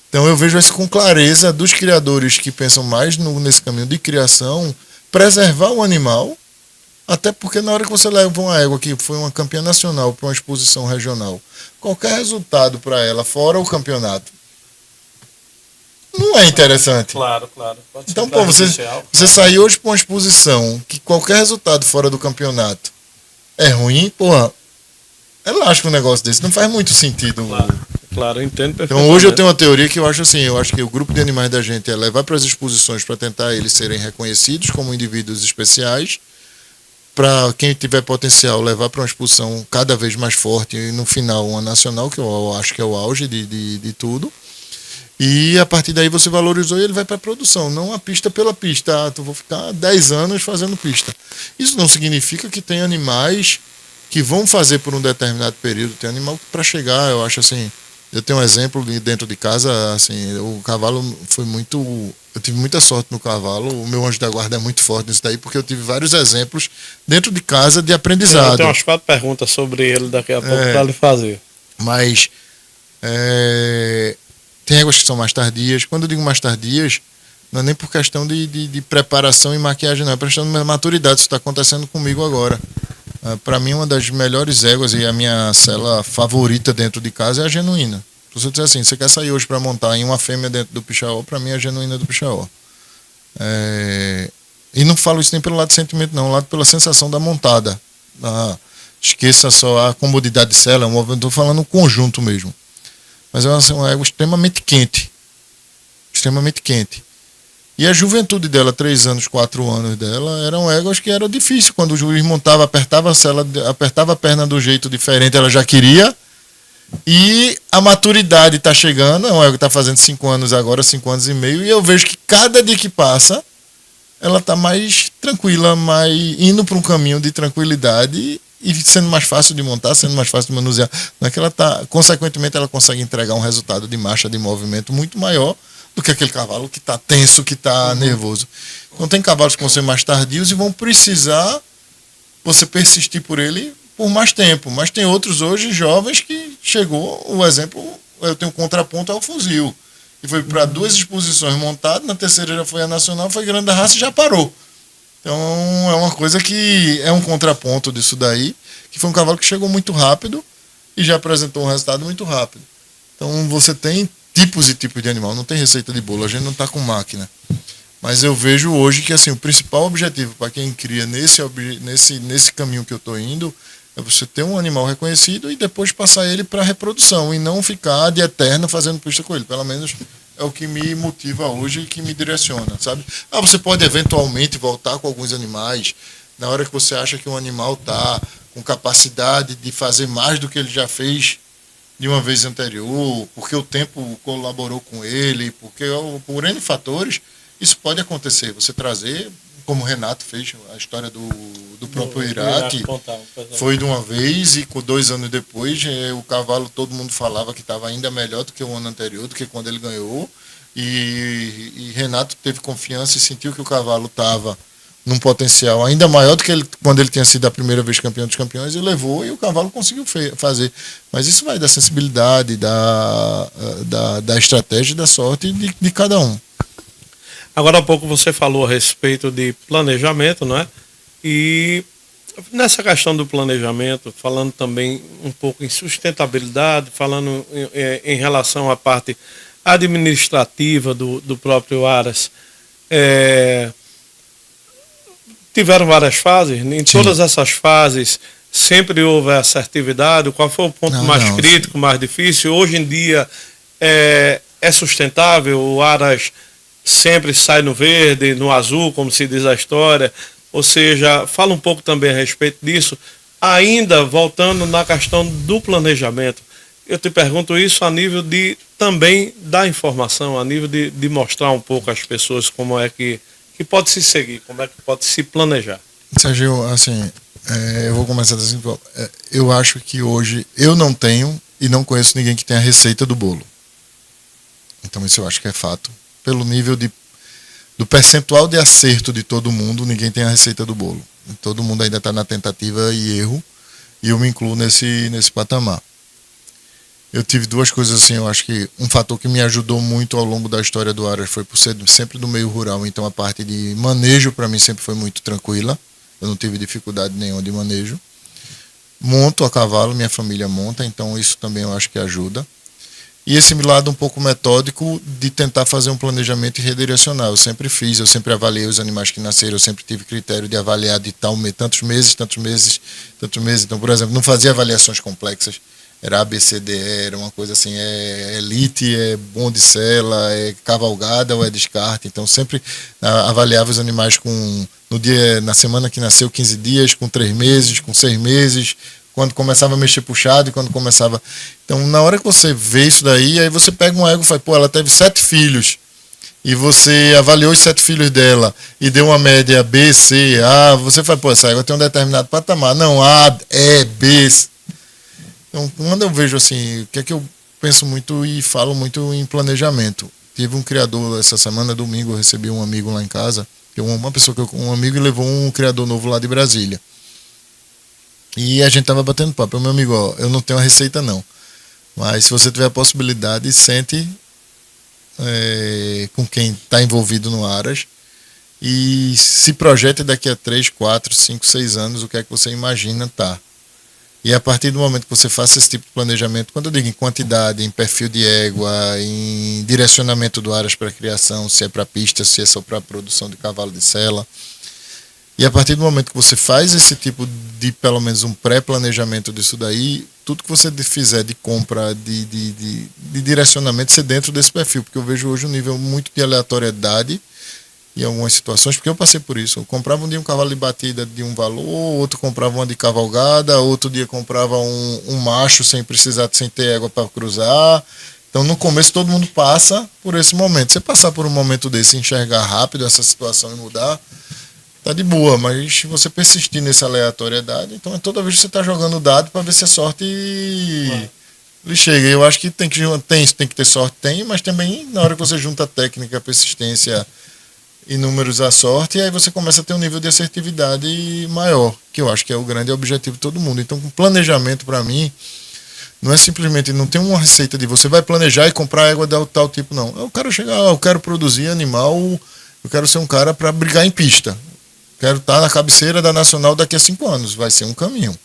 Então eu vejo isso com clareza dos criadores que pensam mais nesse caminho de criação, preservar o animal, até porque na hora que você leva uma égua que foi uma campeã nacional para uma exposição regional, qualquer resultado para ela, fora o campeonato, não é interessante. Claro. Então, pô, você sair hoje para uma exposição que qualquer resultado fora do campeonato é ruim, porra, é lógico um negócio desse, não faz muito sentido. Claro, eu entendo perfeitamente. Então hoje eu tenho uma teoria que eu acho assim, eu acho que o grupo de animais da gente é levar para as exposições para tentar eles serem reconhecidos como indivíduos especiais, para quem tiver potencial levar para uma exposição cada vez mais forte e no final uma nacional, que eu acho que é o auge de tudo. E a partir daí você valorizou e ele vai para a produção, não a pista pela pista. Tu vou ficar 10 anos fazendo pista. Isso não significa que tem animais que vão fazer por um determinado período. Tem animal para chegar, eu acho assim. Eu tenho um exemplo dentro de casa, assim, o cavalo foi muito. Eu tive muita sorte no cavalo. O meu anjo da guarda é muito forte nisso daí, porque eu tive vários exemplos dentro de casa de aprendizado. Eu tenho umas 4 perguntas sobre ele daqui a pouco para lhe fazer. Mas tem éguas que são mais tardias. Quando eu digo mais tardias, não é nem por questão de preparação e maquiagem, não. É por questão de maturidade. Isso está acontecendo comigo agora. Para mim, uma das melhores éguas e a minha cela favorita dentro de casa é a genuína. Se você disser assim, você quer sair hoje para montar em uma fêmea dentro do pichaó, para mim é a genuína do pichaó. E não falo isso nem pelo lado de sentimento, não. Lado pela sensação da montada. Esqueça só a comodidade de cela, estou falando o conjunto mesmo. Mas é uma égua extremamente quente. Extremamente quente. E a juventude dela, 3 anos, 4 anos dela, eram éguas que era difícil. Quando o juiz montava, apertava a cela, apertava a perna do jeito diferente, ela já queria. E a maturidade está chegando. É uma égua que está fazendo 5 anos agora, 5 anos e meio. E eu vejo que cada dia que passa, ela está mais tranquila, indo para um caminho de tranquilidade e sendo mais fácil de montar, sendo mais fácil de manusear. Não é que ela consequentemente, ela consegue entregar um resultado de marcha, de movimento muito maior do que aquele cavalo que está tenso, que está nervoso. Então tem cavalos que vão ser mais tardios e vão precisar você persistir por ele por mais tempo. Mas tem outros hoje jovens que chegou, o exemplo, eu tenho um contraponto ao fuzil. E foi para 2 exposições montadas, na terceira já foi a nacional, foi grande da raça e já parou. Então é uma coisa que é um contraponto disso daí, que foi um cavalo que chegou muito rápido e já apresentou um resultado muito rápido. Então você tem tipos e tipos de animal, não tem receita de bolo, a gente não está com máquina. Mas eu vejo hoje que assim, o principal objetivo para quem cria nesse caminho que eu estou indo é você ter um animal reconhecido e depois passar ele para reprodução e não ficar de eterno fazendo pista com ele. Pelo menos é o que me motiva hoje e que me direciona, sabe? Você pode eventualmente voltar com alguns animais na hora que você acha que um animal está com capacidade de fazer mais do que ele já fez de uma vez anterior, porque o tempo colaborou com ele, porque por N fatores, isso pode acontecer. Você trazer, como o Renato fez, a história do próprio Iraque, foi de uma vez e com 2 anos depois, o cavalo, todo mundo falava que estava ainda melhor do que o ano anterior, do que quando ele ganhou, e Renato teve confiança e sentiu que o cavalo estava num potencial ainda maior do que quando ele tinha sido a primeira vez campeão dos campeões, e levou e o cavalo conseguiu fazer. Mas isso vai da sensibilidade, da estratégia e da sorte de cada um. Agora há pouco você falou a respeito de planejamento, não é? E nessa questão do planejamento, falando também um pouco em sustentabilidade, falando em relação à parte administrativa do próprio Aras, tiveram várias fases, em todas essas fases sempre houve assertividade. Qual foi o ponto mais crítico, mais difícil? Hoje em dia é sustentável, o Aras sempre sai no verde, no azul, como se diz a história. Ou seja, fala um pouco também a respeito disso. Ainda voltando na questão do planejamento, eu te pergunto isso a nível de também dar informação a nível de mostrar um pouco às pessoas como é que pode se seguir, como é que pode se planejar. Sérgio, assim, eu vou começar assim, eu acho que hoje eu não tenho e não conheço ninguém que tenha a receita do bolo. Então isso eu acho que é fato. Pelo nível do percentual de acerto de todo mundo, ninguém tem a receita do bolo. Todo mundo ainda está na tentativa e erro, e eu me incluo nesse patamar. Eu tive duas coisas assim, eu acho que um fator que me ajudou muito ao longo da história do Aras foi por ser sempre do meio rural, então a parte de manejo para mim sempre foi muito tranquila, eu não tive dificuldade nenhuma de manejo. Monto a cavalo, minha família monta, então isso também eu acho que ajuda. E esse lado um pouco metódico de tentar fazer um planejamento e redirecionar. Eu sempre fiz, eu sempre avaliei os animais que nasceram, eu sempre tive critério de avaliar de tantos meses. Então, por exemplo, não fazia avaliações complexas. Era ABCDE, era uma coisa assim, é elite, é bom de sela, é cavalgada ou é descarte. Então sempre avaliava os animais na semana que nasceu, 15 dias, com 3 meses, com 6 meses, quando começava a mexer puxado e quando começava... Então na hora que você vê isso daí, aí você pega um ego e fala, pô, ela teve 7 filhos, e você avaliou os 7 filhos dela e deu uma média B, C, A, você fala, pô, essa égua tem um determinado patamar. Não, A, E, B, C. Então, quando eu vejo assim, o que é que eu penso muito e falo muito em planejamento. Tive um criador essa semana, domingo, eu recebi um amigo lá em casa, um amigo levou um criador novo lá de Brasília. E a gente tava batendo papo. Meu amigo, ó, eu não tenho a receita não, mas se você tiver a possibilidade, sente com quem está envolvido no Aras e se projete daqui a 3, 4, 5, 6 anos, o que é que você imagina tá. E a partir do momento que você faça esse tipo de planejamento, quando eu digo em quantidade, em perfil de égua, em direcionamento do Aras para criação, se é para pista, se é só para produção de cavalo de sela, e a partir do momento que você faz esse tipo de, pelo menos um pré-planejamento disso daí, tudo que você fizer de compra, de direcionamento, ser dentro desse perfil, porque eu vejo hoje um nível muito de aleatoriedade em algumas situações, porque eu passei por isso. Eu comprava um dia um cavalo de batida de um valor, outro comprava uma de cavalgada, outro dia comprava um macho sem ter égua para cruzar. Então no começo todo mundo passa por esse momento. Você passar por um momento desse, enxergar rápido essa situação e mudar, tá de boa, mas se você persistir nessa aleatoriedade, então toda vez que você está jogando dado para ver se a sorte lhe chega. Eu acho que tem que ter sorte, mas também na hora que você junta a técnica, a persistência e números à sorte, e aí você começa a ter um nível de assertividade maior, que eu acho que é o grande objetivo de todo mundo. Então, com planejamento, para mim, não é simplesmente, não tem uma receita de você vai planejar e comprar égua de tal tipo, não. Eu quero chegar, eu quero produzir animal, eu quero ser um cara para brigar em pista. Quero estar na cabeceira da Nacional daqui a 5 anos, vai ser um caminho.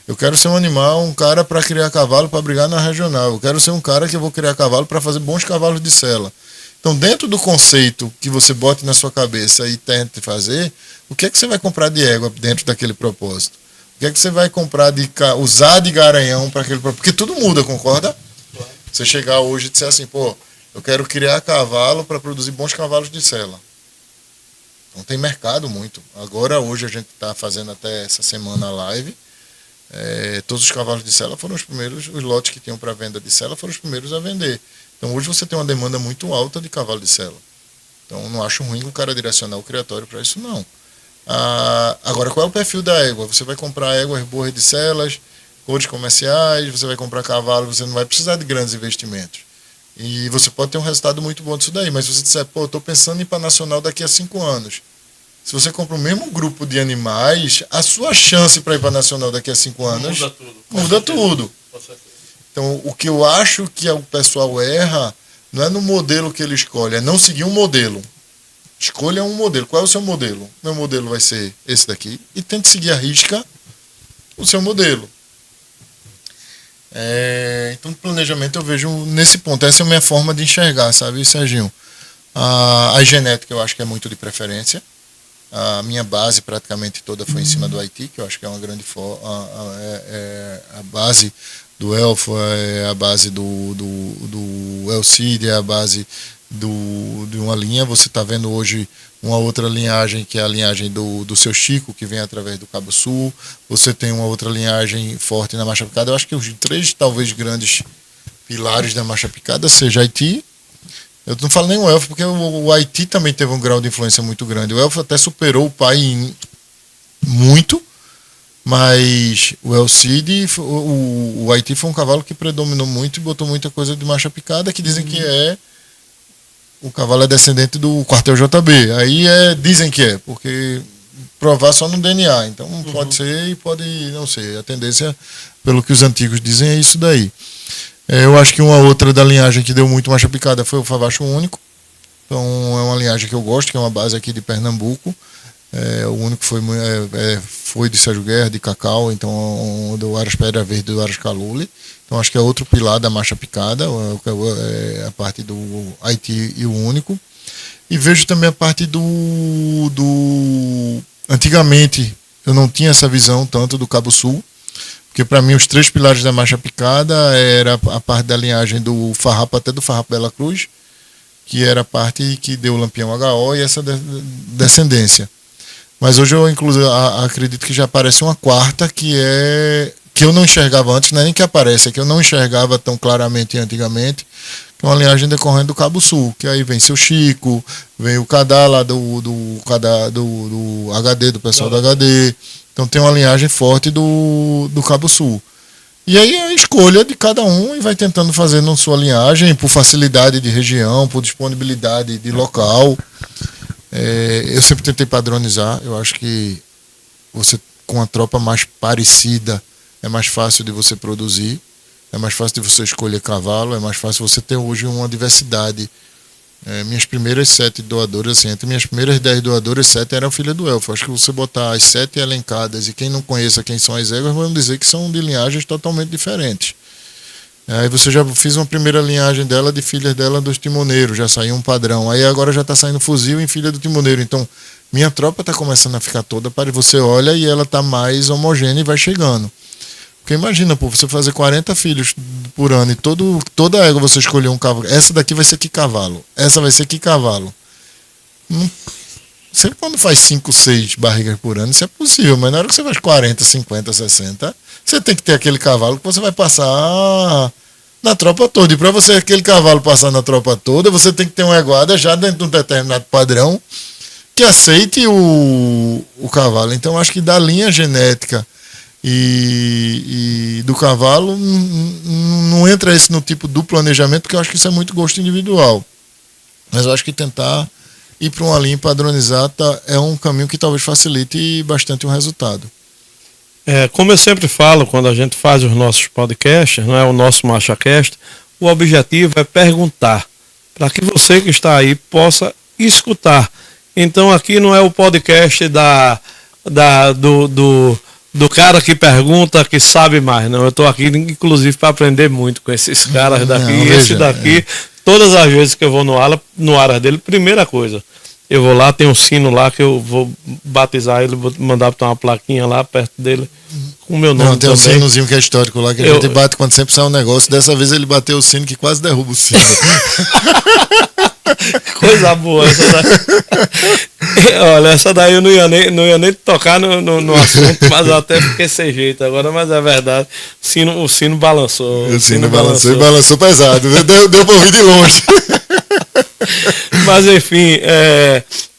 Eu quero ser um cara para criar cavalo para brigar na regional. Eu quero ser um cara que eu vou criar cavalo para fazer bons cavalos de sela. Então, dentro do conceito que você bote na sua cabeça e tente fazer, o que é que você vai comprar de égua dentro daquele propósito? O que é que você vai comprar usar de garanhão para aquele propósito? Porque tudo muda, concorda? Você chegar hoje e dizer assim, pô, eu quero criar cavalo para produzir bons cavalos de sela. Então tem mercado muito. Agora, hoje a gente está fazendo até essa semana a live. Todos os cavalos de sela foram os primeiros, os lotes que tinham para venda de sela foram os primeiros a vender. Então hoje você tem uma demanda muito alta de cavalo de sela. Então não acho ruim o cara direcionar o criatório para isso, não. Agora, qual é o perfil da égua? Você vai comprar éguas boas de selas, cores comerciais, você vai comprar cavalo, você não vai precisar de grandes investimentos. E você pode ter um resultado muito bom disso daí, mas se você disser, pô, eu estou pensando em ir para Nacional daqui a 5 anos. Se você compra o mesmo grupo de animais, a sua chance para ir para Nacional daqui a 5 anos muda tudo. Então, o que eu acho que o pessoal erra não é no modelo que ele escolhe, é não seguir um modelo. Escolha um modelo. Qual é o seu modelo? Meu modelo vai ser esse daqui. E tente seguir à risca o seu modelo. Então, planejamento eu vejo nesse ponto. Essa é a minha forma de enxergar, sabe, Serginho? A genética eu acho que é muito de preferência. A minha base praticamente toda foi em cima do Haiti, que eu acho que é uma grande a base do Elfo, é a base do Elcide, é a base de uma linha. Você está vendo hoje uma outra linhagem, que é a linhagem do seu Chico, que vem através do Cabo Sul. Você tem uma outra linhagem forte na Marcha Picada. Eu acho que os 3 talvez grandes pilares da marcha picada seja Haiti. Eu não falo nem o Elfo, porque o Haiti também teve um grau de influência muito grande. O Elfo até superou o pai muito, mas o El Cid, o Haiti foi um cavalo que predominou muito e botou muita coisa de marcha picada, que dizem que o cavalo é descendente do quartel JB. Aí dizem que porque provar só no DNA. Então pode ser e pode não ser. A tendência, pelo que os antigos dizem, é isso daí. Eu acho que uma outra da linhagem que deu muito marcha picada foi o Favacho Único. Então é uma linhagem que eu gosto, que é uma base aqui de Pernambuco. O Único foi de Sérgio Guerra, de Cacau, então do Aras Pedra Verde, do Aras Calule. Então acho que é outro pilar da marcha picada, a parte do Haiti e o Único. E vejo também a parte antigamente eu não tinha essa visão tanto do Cabo Sul, porque para mim os 3 pilares da marcha picada era a parte da linhagem do Farrapo até do Farrapo Bela Cruz, que era a parte que deu o Lampião HO e essa descendência. Mas hoje eu inclusive acredito que já aparece uma quarta que eu não enxergava antes, não é nem que aparece, é que eu não enxergava tão claramente antigamente, que é uma linhagem decorrente do Cabo Sul, que aí vem seu Chico, vem o Cadá lá do HD, do pessoal do HD. Então tem uma linhagem forte do Cabo Sul. E aí a escolha de cada um e vai tentando fazer na sua linhagem, por facilidade de região, por disponibilidade de local. Eu sempre tentei padronizar. Eu acho que você, com a tropa mais parecida, é mais fácil de você produzir, é mais fácil de você escolher cavalo, é mais fácil você ter hoje uma diversidade. Minhas primeiras 7 doadoras, assim, entre minhas primeiras 10 doadoras, 7 eram filha do Elfo. Acho que você botar as 7 elencadas e quem não conheça quem são as éguas, vão dizer que são de linhagens totalmente diferentes. Aí você já fez uma primeira linhagem dela, de filhas dela dos timoneiros, já saiu um padrão. Aí agora já está saindo fuzil em filha do timoneiro. Então, minha tropa está começando a ficar toda, para você olha e ela está mais homogênea e vai chegando. Porque imagina, pô, você fazer 40 filhos por ano e toda égua você escolher um cavalo. Essa daqui vai ser que cavalo? Essa vai ser que cavalo? Você quando faz 5, 6 barrigas por ano, isso é possível. Mas na hora que você faz 40, 50, 60, você tem que ter aquele cavalo que você vai passar na tropa toda. E para você aquele cavalo passar na tropa toda, você tem que ter uma iguada já dentro de um determinado padrão que aceite o cavalo. Então acho que da linha genética e do cavalo não entra esse no tipo do planejamento, porque eu acho que isso é muito gosto individual. Mas eu acho que tentar ir para uma linha padronizada é um caminho que talvez facilite bastante o resultado. Como eu sempre falo quando a gente faz os nossos podcasts, não é o nosso MarchaCast, o objetivo é perguntar, para que você que está aí possa escutar. Então aqui não é o podcast do cara que pergunta, que sabe mais, não. Eu estou aqui, inclusive, para aprender muito com esses caras daqui. Esse daqui, todas as vezes que eu vou no área dele, primeira coisa, eu vou lá, tem um sino lá que eu vou batizar ele, vou mandar botar uma plaquinha lá perto dele, com o meu nome. Não, tem também um sinozinho que é histórico lá, que a gente bate quando sempre sai um negócio. Dessa vez ele bateu o sino que quase derruba o sino. Coisa boa essa daí. Olha, essa daí eu não ia nem tocar no assunto, mas eu até fiquei sem jeito agora, mas é verdade. O sino balançou. O sino balançou e balançou pesado. Deu para ouvir de longe. Mas enfim,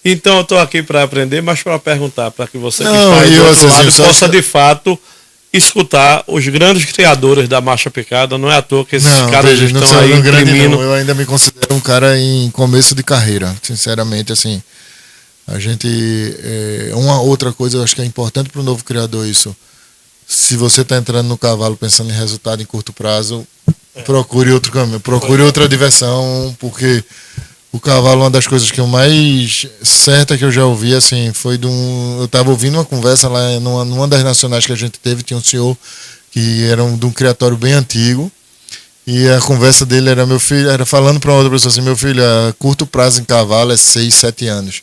então eu estou aqui para aprender, mas para perguntar, para que você que está aí do outro lado possa de fato escutar os grandes criadores da marcha picada. Não é à toa que esses caras estão aí imprimindo. Eu ainda me considero um cara em começo de carreira, sinceramente, assim. A gente, uma outra coisa eu acho que é importante para o novo criador isso. Se você está entrando no cavalo pensando em resultado em curto prazo, procure outro caminho, procure outra diversão, porque o cavalo, uma das coisas que eu mais certa que eu já ouvi, assim, foi eu estava ouvindo uma conversa lá numa das nacionais que a gente teve, tinha um senhor que era de um criatório bem antigo, e a conversa dele era falando para uma outra pessoa assim, meu filho, curto prazo em cavalo é 6, 7 anos,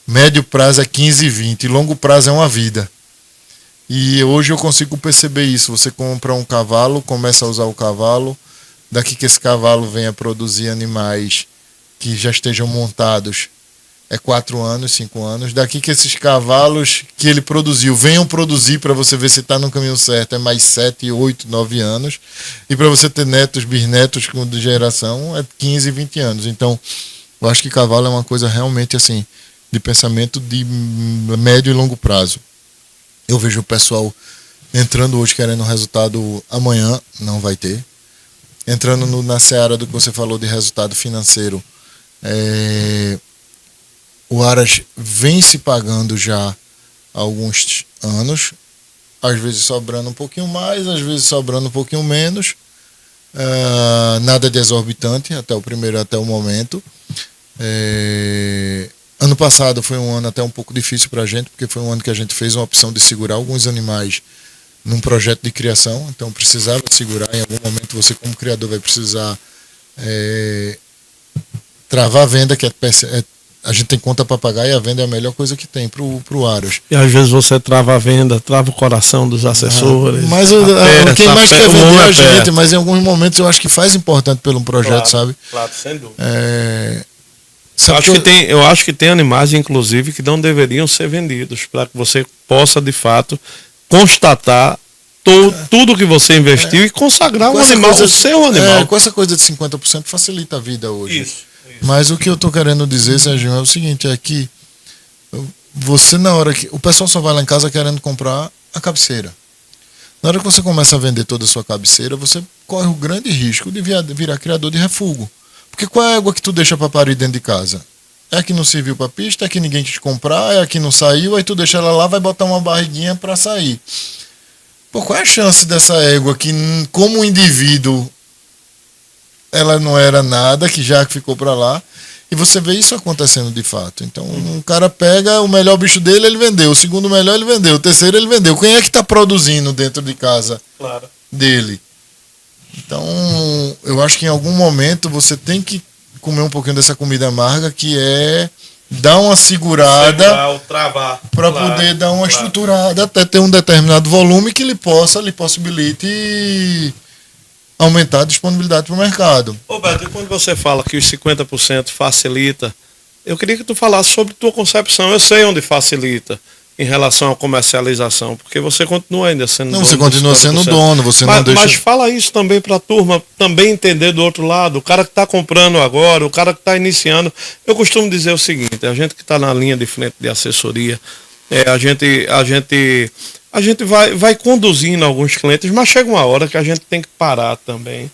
médio prazo é 15, 20, e longo prazo é uma vida. E hoje eu consigo perceber isso. Você compra um cavalo, começa a usar o cavalo, daqui que esse cavalo venha produzir animais que já estejam montados é 4 anos, 5 anos. Daqui que esses cavalos que ele produziu venham produzir para você ver se está no caminho certo, é mais 7, 8, 9 anos. E para você ter netos, bisnetos de geração, é 15, 20 anos. Então, eu acho que cavalo é uma coisa realmente assim, de pensamento de médio e longo prazo. Eu vejo o pessoal entrando hoje querendo resultado amanhã, não vai ter. Entrando na seara do que você falou de resultado financeiro, o Aras vem se pagando já há alguns anos, às vezes sobrando um pouquinho mais, às vezes sobrando um pouquinho menos, nada de exorbitante até o momento. Ano passado foi um ano até um pouco difícil para a gente, porque foi um ano que a gente fez uma opção de segurar alguns animais num projeto de criação, então precisava segurar. Em algum momento você, como criador, vai precisar travar a venda, que a gente tem conta para pagar, e a venda é a melhor coisa que tem pro Aras. E às vezes você trava a venda, trava o coração dos assessores. Mas quem mais quer vender é a gente, mas em alguns momentos eu acho que faz importante pelo projeto, sabe? Claro, sem dúvida. Eu acho que tem animais, inclusive, que não deveriam ser vendidos, para que você possa, de fato, constatar tudo que você investiu e consagrar o animal, o seu animal. Com essa coisa de 50% facilita a vida hoje. Isso. Mas o que eu estou querendo dizer, Serginho, é o seguinte, é que você, na hora que... O pessoal só vai lá em casa querendo comprar a cabeceira. Na hora que você começa a vender toda a sua cabeceira, você corre o grande risco de virar criador de refúgio. Porque qual é a égua que tu deixa para parir dentro de casa? É a que não serviu para pista, é a que ninguém quis comprar, é a que não saiu, aí tu deixa ela lá, vai botar uma barriguinha para sair. Pô, qual é a chance dessa égua que, como indivíduo, ela não era nada, que já ficou para lá, e você vê isso acontecendo de fato. Então, um cara pega o melhor bicho dele, ele vendeu, o segundo melhor ele vendeu, o terceiro ele vendeu. Quem é que está produzindo dentro de casa dele? Então, eu acho que em algum momento você tem que comer um pouquinho dessa comida amarga, que é dar uma segurada para poder dar uma estruturada, até ter um determinado volume que lhe possibilite aumentar a disponibilidade para o mercado. Ô Beto, quando você fala que os 50% facilita, eu queria que tu falasse sobre tua concepção. Eu sei onde facilita em relação à comercialização, porque você continua ainda sendo dono. Não, você continua sendo dono, você não deixa... Mas fala isso também para a turma também entender do outro lado, o cara que está comprando agora, o cara que está iniciando. Eu costumo dizer o seguinte, a gente que está na linha de frente de assessoria, a gente vai conduzindo alguns clientes, mas chega uma hora que a gente tem que parar também,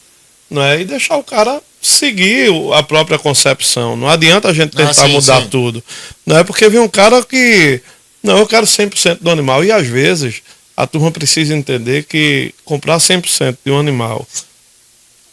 não é? E deixar o cara seguir a própria concepção. Não adianta a gente tentar mudar tudo. Não é? Porque vem um cara que... Não, eu quero 100% do animal. E às vezes a turma precisa entender que comprar 100% de um animal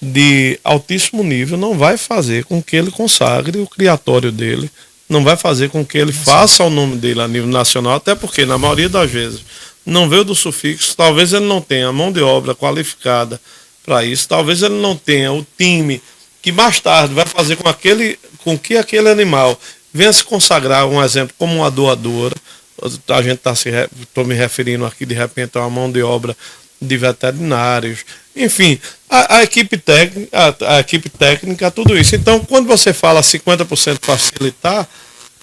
de altíssimo nível não vai fazer com que ele consagre o criatório dele, não vai fazer com que ele faça o nome dele a nível nacional, até porque na maioria das vezes não veio do sufixo, talvez ele não tenha a mão de obra qualificada para isso, talvez ele não tenha o time que mais tarde vai fazer com que aquele animal venha se consagrar, um exemplo, como uma doadora. A gente estou me referindo aqui de repente a uma mão de obra de veterinários, enfim, a equipe técnica, tudo isso. Então, quando você fala 50% facilitar,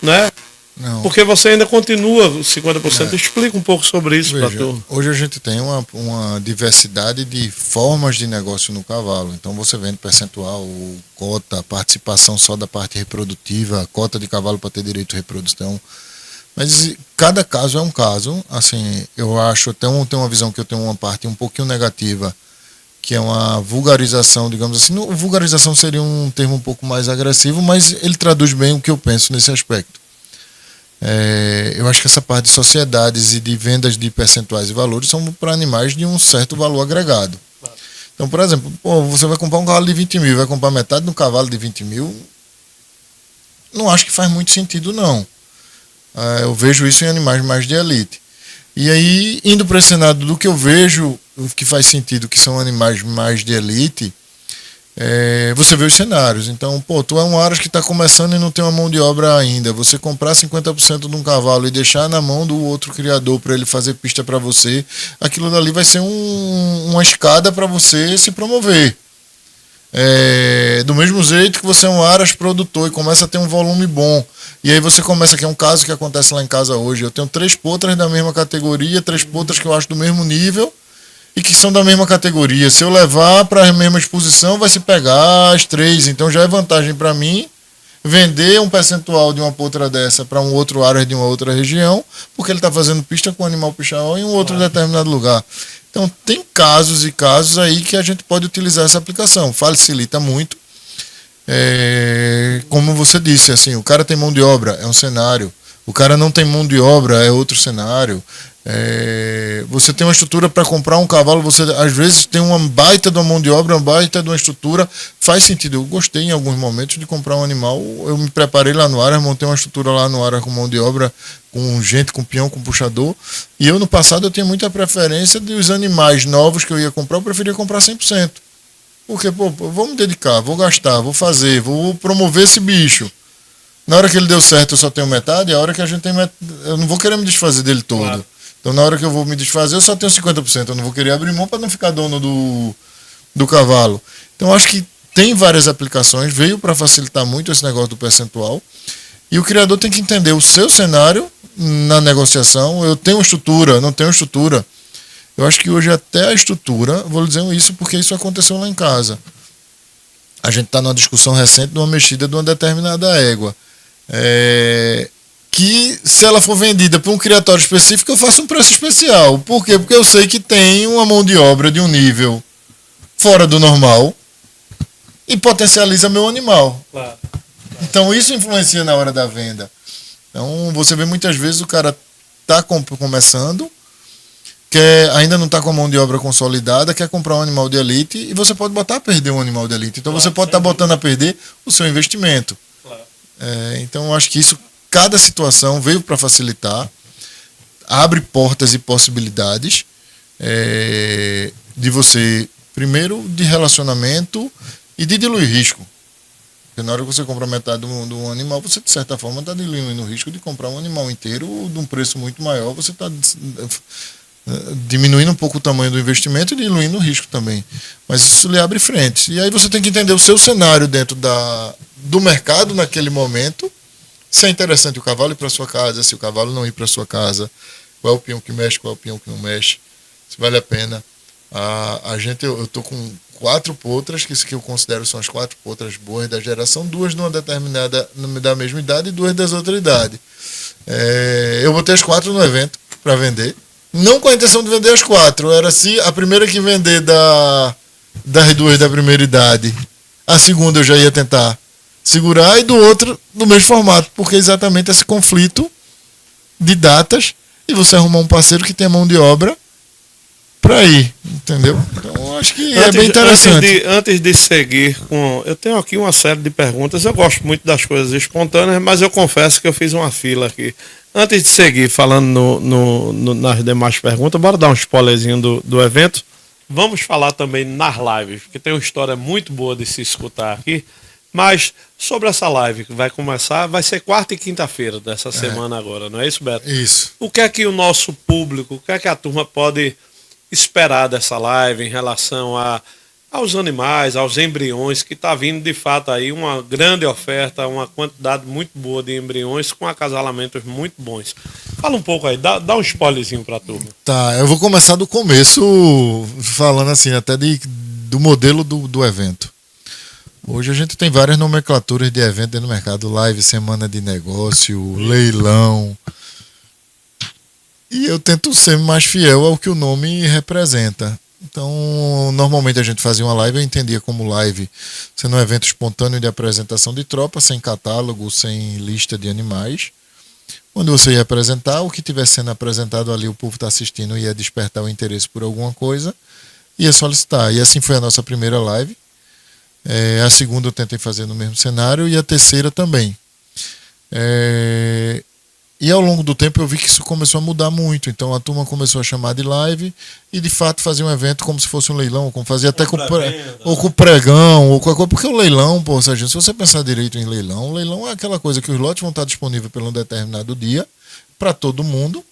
né? Não. Porque você ainda continua 50%. Explica um pouco sobre isso para a turma. Hoje a gente tem uma diversidade de formas de negócio no cavalo. Então você vende percentual, cota, participação só da parte reprodutiva, cota de cavalo para ter direito à reprodução. Mas cada caso é um caso. Assim, eu acho, tem uma visão que eu tenho uma parte um pouquinho negativa, que é uma vulgarização, digamos assim. Vulgarização seria um termo um pouco mais agressivo, mas ele traduz bem o que eu penso nesse aspecto. Eu acho que essa parte de sociedades e de vendas de percentuais e valores são para animais de um certo valor agregado. Então, por exemplo, você vai comprar um cavalo de 20 mil, vai comprar metade de um cavalo de 20 mil, não acho que faz muito sentido, não. Eu vejo isso em animais mais de elite. E aí, indo para esse cenário do que eu vejo, o que faz sentido, que são animais mais de elite, você vê os cenários. Então, tu é um Aras que está começando e não tem uma mão de obra ainda. Você comprar 50% de um cavalo e deixar na mão do outro criador para ele fazer pista para você, aquilo dali vai ser uma escada para você se promover. Do mesmo jeito que você é um aras produtor e começa a ter um volume bom. E aí você começa, que é um caso que acontece lá em casa hoje. Eu tenho 3 potras da mesma categoria, 3 potras que eu acho do mesmo nível e que são da mesma categoria. Se eu levar para a mesma exposição, vai se pegar as 3. Então já é vantagem para mim vender um percentual de uma potra dessa para um outro aras de uma outra região, porque ele está fazendo pista com o animal pichaol em um outro determinado lugar. Então tem casos e casos aí que a gente pode utilizar essa aplicação. Facilita muito. Como você disse, assim, o cara tem mão de obra, é um cenário. O cara não tem mão de obra, é outro cenário. Você tem uma estrutura para comprar um cavalo, você às vezes tem uma baita de uma mão de obra, uma baita de uma estrutura. Faz sentido. Eu gostei em alguns momentos de comprar um animal. Eu me preparei lá no Aras, montei uma estrutura lá no Aras com mão de obra, com gente, com peão, com puxador. E eu no passado eu tinha muita preferência dos animais novos que eu ia comprar, eu preferia comprar 100%. Porque, pô, eu vou me dedicar, vou gastar, vou fazer, vou promover esse bicho. Na hora que ele deu certo eu só tenho metade, a hora que a gente tem metade, eu não vou querer me desfazer dele todo. Claro. Então na hora que eu vou me desfazer eu só tenho 50%, eu não vou querer abrir mão para não ficar dono do cavalo. Então acho que tem várias aplicações, veio para facilitar muito esse negócio do percentual. E o criador tem que entender o seu cenário na negociação. Eu tenho estrutura, não tenho estrutura. Eu acho que hoje até a estrutura, vou lhe dizer isso porque isso aconteceu lá em casa. A gente está numa discussão recente de uma mexida de uma determinada égua. Que se ela for vendida para um criatório específico, eu faço um preço especial. Por quê? Porque eu sei que tem uma mão de obra de um nível fora do normal e potencializa meu animal. Claro. Então isso influencia na hora da venda. Então você vê muitas vezes o cara está começando, ainda não está com a mão de obra consolidada, quer comprar um animal de elite e você pode botar a perder um animal de elite. Então você pode estar botando a perder o seu investimento. Claro. Então eu acho que isso, cada situação veio para facilitar, abre portas e possibilidades de você, primeiro, de relacionamento e de diluir risco. Porque na hora que você compra metade de um animal, você de certa forma está diluindo o risco de comprar um animal inteiro de um preço muito maior, você está diminuindo um pouco o tamanho do investimento e diluindo o risco também. Mas isso lhe abre frente. E aí você tem que entender o seu cenário dentro do mercado naquele momento, se é interessante o cavalo ir para sua casa, se o cavalo não ir para sua casa, qual é o peão que mexe, qual é o peão que não mexe, se vale a pena. Eu estou com 4 potras, que eu considero são as 4 potras boas da geração, 2 de uma determinada, da mesma idade e 2 das outras idades. Eu botei as 4 no evento para vender, não com a intenção de vender as 4, era assim, a primeira que vender das 2 da primeira idade, a segunda eu já ia tentar segurar, e do outro no mesmo formato, porque é exatamente esse conflito de datas e você arrumar um parceiro que tenha mão de obra para ir, entendeu? Então acho que é bem interessante. Antes de seguir eu tenho aqui uma série de perguntas. Eu gosto muito das coisas espontâneas, mas eu confesso que eu fiz uma fila aqui. Antes de seguir falando nas demais perguntas, bora dar um spoilerzinho do evento. Vamos falar também nas lives, porque tem uma história muito boa de se escutar aqui. Mas sobre essa live que vai começar, vai ser quarta e quinta-feira dessa semana agora, não é isso, Beto? Isso. O que é que o nosso público, o que é que a turma pode esperar dessa live em relação aos animais, aos embriões, que está vindo de fato aí uma grande oferta, uma quantidade muito boa de embriões com acasalamentos muito bons. Fala um pouco aí, dá um spoilerzinho para a turma. Tá, eu vou começar do começo, falando assim, até do modelo do evento. Hoje a gente tem várias nomenclaturas de evento dentro do mercado, live, semana de negócio, leilão. E eu tento ser mais fiel ao que o nome representa. Então, normalmente a gente fazia uma live, eu entendia como live sendo um evento espontâneo de apresentação de tropa, sem catálogo, sem lista de animais. Onde você ia apresentar, o que estivesse sendo apresentado ali, o povo está assistindo, ia despertar o interesse por alguma coisa, ia solicitar. E assim foi a nossa primeira live. A segunda eu tentei fazer no mesmo cenário e a terceira também. E ao longo do tempo eu vi que isso começou a mudar muito. Então a turma começou a chamar de live e de fato fazia um evento como se fosse um leilão, como fazia até com o pregão, ou qualquer coisa. Porque o leilão, pô, Sérgio, se você pensar direito em leilão, o leilão é aquela coisa que os lotes vão estar disponíveis por um determinado dia para todo mundo